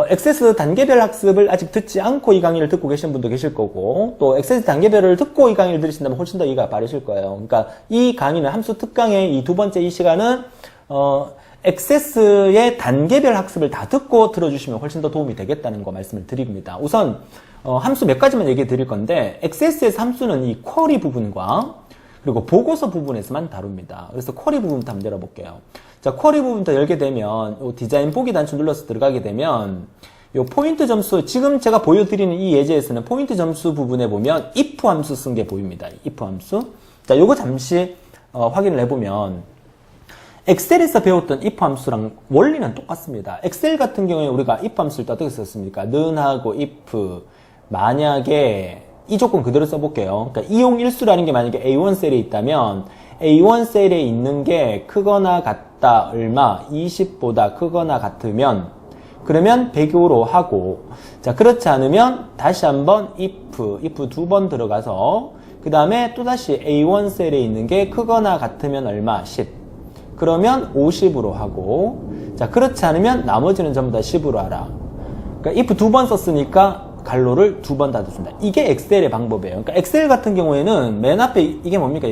액세스 단계별 학습을 아직 듣지 않고 이 강의를 듣고 계신 분도 계실 거고, 또 액세스 단계별을 듣고 이 강의를 들으신다면 훨씬 더 이해가 빠르실 거예요. 그러니까 이 강의는 함수 특강의 이 두 번째 이 시간은 액세스의 단계별 학습을 다 듣고 들어주시면 훨씬 더 도움이 되겠다는 거 말씀을 드립니다. 우선 함수 몇 가지만 얘기해 드릴 건데, 액세스에서 함수는 이 쿼리 부분과 그리고 보고서 부분에서만 다룹니다. 그래서 쿼리 부분부터 한번 열어볼게요. 자, 쿼리 부분부터 열게 되면 요 디자인 보기 단추 눌러서 들어가게 되면 요 포인트 점수, 지금 제가 보여드리는 이 예제에서는 포인트 점수 부분에 보면 if 함수 쓴 게 보입니다. if 함수. 자, 요거 잠시 확인을 해보면 엑셀에서 배웠던 if 함수랑 원리는 똑같습니다. 엑셀 같은 경우에 우리가 if 함수를 또 어떻게 썼습니까? 는하고 if, 만약에 이 조건 그대로 써볼게요. 그러니까 이용일수라는 게 만약에 A1 셀에 있다면 A1 셀에 있는 게 크거나 같다 얼마 20보다 크거나 같으면 그러면 105로 하고, 자, 그렇지 않으면 다시 한번 if 두 번 들어가서 그 다음에 또다시 A1 셀에 있는 게 크거나 같으면 얼마 10 그러면 50으로 하고, 자, 그렇지 않으면 나머지는 전부 다 10으로 하라. 그러니까 if 두 번 썼으니까 갈로를 두 번 닫아준다. 이게 엑셀의 방법이에요. 그러니까 엑셀 같은 경우에는 맨 앞에 이게 뭡니까?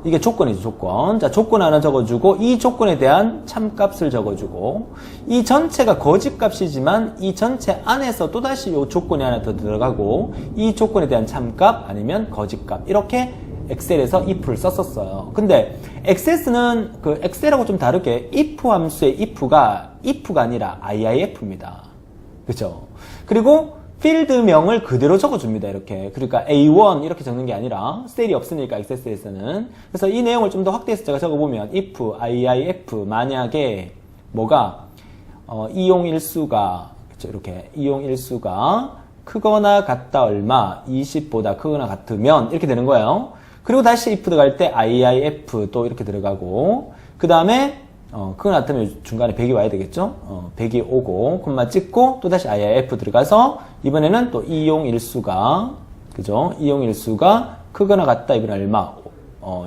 이게 조건이죠, 조건. 자, 조건 하나 적어주고, 이 조건에 대한 참값을 적어주고, 이 전체가 거짓값이지만, 이 전체 안에서 또다시 이 조건이 하나 더 들어가고, 이 조건에 대한 참값 아니면 거짓값. 이렇게 엑셀에서 if를 썼었어요. 근데, 액세스는 그 엑셀하고 좀 다르게, if 함수의 if가 아니라 IIF입니다. 그죠? 그리고, 필드명을 그대로 적어줍니다. 이렇게. 그러니까 A1 이렇게 적는 게 아니라 셀이 없으니까 액세스에서는. 그래서 이 내용을 좀 더 확대해서 제가 적어보면 if, IIF 만약에 뭐가 이용일수가 그렇죠. 이렇게 이용일수가 크거나 같다 얼마 20보다 크거나 같으면 이렇게 되는 거예요. 그리고 다시 if 들어갈 때 IIF 또 이렇게 들어가고 그 다음에 그거 같으면 중간에 100이 와야 되겠죠? 100이 오고, 콤마 찍고, 또 다시 IIF 들어가서, 이번에는 또 이용일수가, 그죠? 이용일수가 크거나 같다, 이번에 얼마?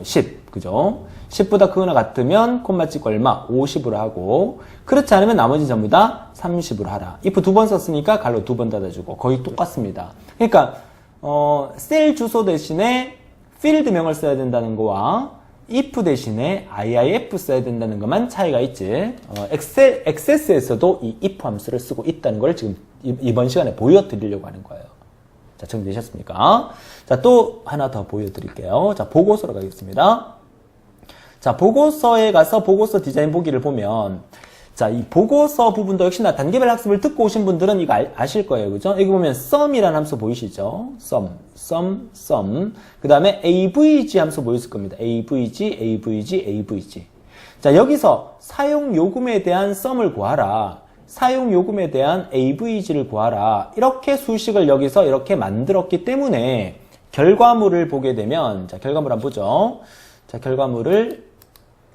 10, 그죠? 10보다 크거나 같으면, 콤마 찍고 얼마? 50으로 하고, 그렇지 않으면 나머지 전부 다 30으로 하라. if 두 번 썼으니까 갈로 두 번 닫아주고, 거의 똑같습니다. 그러니까, 셀 주소 대신에 필드명을 써야 된다는 거와, if 대신에 IIF 써야 된다는 것만 차이가 있지, 액세스에서도 이 if 함수를 쓰고 있다는 걸 지금 이번 시간에 보여드리려고 하는 거예요. 자, 정리되셨습니까? 자, 또 하나 더 보여드릴게요. 자, 보고서로 가겠습니다. 자, 보고서에 가서 보고서 디자인 보기를 보면, 자, 이 보고서 부분도 역시나 단계별 학습을 듣고 오신 분들은 이거 아실 거예요. 그죠? 여기 보면 sum이라는 함수 보이시죠? sum. 그 다음에 avg 함수 보였을 겁니다. avg. 자, 여기서 사용요금에 대한 sum을 구하라. 사용요금에 대한 avg를 구하라. 이렇게 수식을 여기서 이렇게 만들었기 때문에 결과물을 보게 되면, 자, 결과물 한번 보죠. 자, 결과물을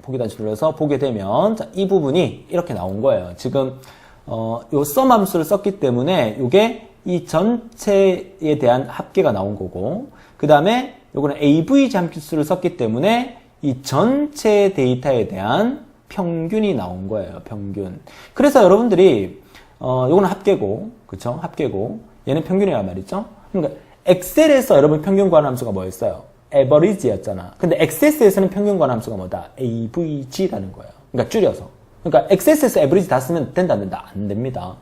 보기 단추 눌러서 보게 되면, 자, 이 부분이 이렇게 나온 거예요. 지금, 요 sum 함수를 썼기 때문에, 요게 이 전체에 대한 합계가 나온 거고, 그 다음에 요거는 avg 함수를 썼기 때문에, 이 전체 데이터에 대한 평균이 나온 거예요. 평균. 그래서 여러분들이, 요거는 합계고, 그쵸? 합계고, 얘는 평균이란 말이죠. 그러니까, 엑셀에서 여러분 평균 구하는 함수가 뭐였어요? average였잖아. 근데 액세스에서는 평균 구하는 함수가 뭐다? avg라는 거예요. 그러니까 줄여서. 그러니까 액세스에서 average 다 쓰면 된다 안 된다? 안 됩니다.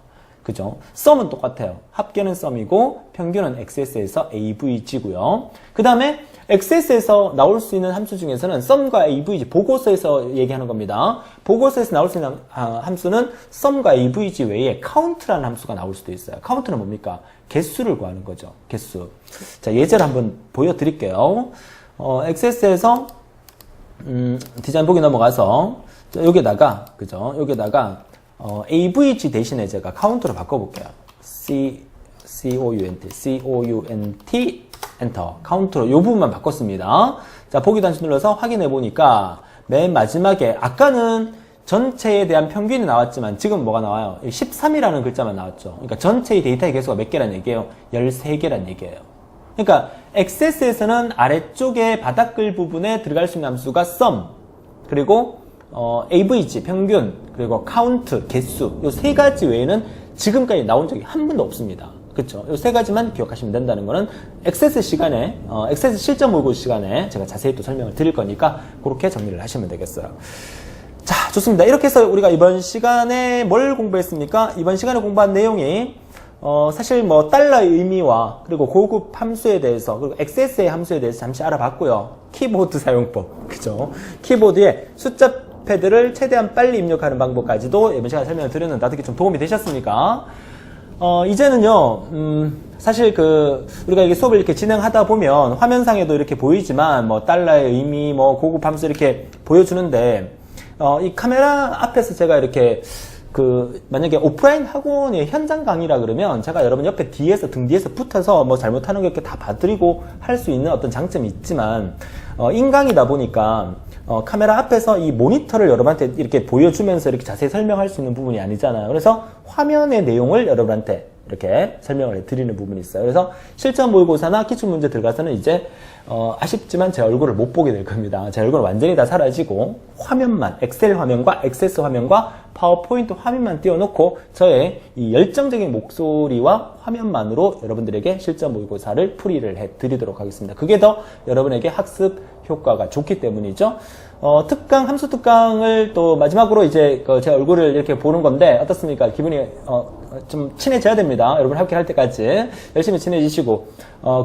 그죠? sum은 똑같아요. 합계는 sum이고 평균은 액세스에서 avg고요. 그 다음에 XS에서 나올 수 있는 함수 중에서는 sum과 avg, 보고서에서 얘기하는 겁니다. 보고서에서 나올 수 있는 함수는 sum과 avg 외에 count라는 함수가 나올 수도 있어요. count는 뭡니까? 개수를 구하는 거죠. 개수. 자, 예제를 한번 보여드릴게요. XS에서 디자인 보기 넘어가서 여기다가 그죠? 여기다가 avg 대신에 제가 count로 바꿔볼게요. count 엔터 카운트로 이 부분만 바꿨습니다. 자, 보기 단수 눌러서 확인해 보니까 맨 마지막에 아까는 전체에 대한 평균이 나왔지만 지금 뭐가 나와요? 13이라는 글자만 나왔죠. 그러니까 전체의 데이터의 개수가 몇 개란 얘기예요? 13개란 얘기예요. 그러니까 XS에서는 아래쪽에 바닥글 부분에 들어갈 수 있는 함수가 sum, 그리고 avg, 평균, 그리고 count, 개수 이 세 가지 외에는 지금까지 나온 적이 한 번도 없습니다. 그쵸? 이 세 가지만 기억하시면 된다는 거는 XS 시간에, XS 실전 모의고사 시간에 제가 자세히 또 설명을 드릴 거니까 그렇게 정리를 하시면 되겠어요. 자, 좋습니다. 이렇게 해서 우리가 이번 시간에 뭘 공부했습니까? 이번 시간에 공부한 내용이 사실 뭐 달러의 의미와 그리고 고급 함수에 대해서 그리고 XS의 함수에 대해서 잠시 알아봤고요. 키보드 사용법, 그죠? 키보드에 숫자 패드를 최대한 빨리 입력하는 방법까지도 이번 시간에 설명을 드렸는데 어떻게 좀 도움이 되셨습니까? 이제는요, 사실 우리가 이게 수업을 이렇게 진행하다 보면 화면상에도 이렇게 보이지만, 뭐, 달러의 의미, 뭐, 고급 함수 이렇게 보여주는데, 이 카메라 앞에서 제가 이렇게, 만약에 오프라인 학원의 현장 강의라 그러면 제가 여러분 옆에 등 뒤에서 붙어서 뭐 잘못하는 거 이렇게 다 봐드리고 할 수 있는 어떤 장점이 있지만, 인강이다 보니까, 카메라 앞에서 이 모니터를 여러분한테 이렇게 보여주면서 이렇게 자세히 설명할 수 있는 부분이 아니잖아요. 그래서 화면의 내용을 여러분한테 이렇게 설명을 해드리는 부분이 있어요. 그래서 실전 모의고사나 기출문제 들어가서는 이제 아쉽지만 제 얼굴을 못 보게 될 겁니다. 제 얼굴은 완전히 다 사라지고 화면만, 엑셀 화면과 XS 화면과 파워포인트 화면만 띄워놓고 저의 이 열정적인 목소리와 화면만으로 여러분들에게 실전 모의고사를 풀이를 해드리도록 하겠습니다. 그게 더 여러분에게 학습 효과가 좋기 때문이죠. 함수 특강을 또 마지막으로 이제 제 얼굴을 이렇게 보는 건데 어떻습니까? 기분이 좀 친해져야 됩니다. 여러분 합격할 때까지 열심히 친해지시고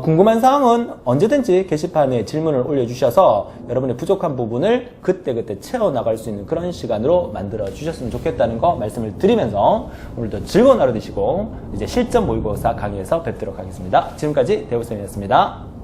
궁금한 사항은 언제든지 게시판에 질문을 올려주셔서 여러분의 부족한 부분을 그때그때 채워나갈 수 있는 그런 시간으로 만들어 주셨으면 좋겠다는 거 말씀을 드리면서 오늘도 즐거운 하루 되시고 이제 실전 모의고사 강의에서 뵙도록 하겠습니다. 지금까지 대우쌤이었습니다.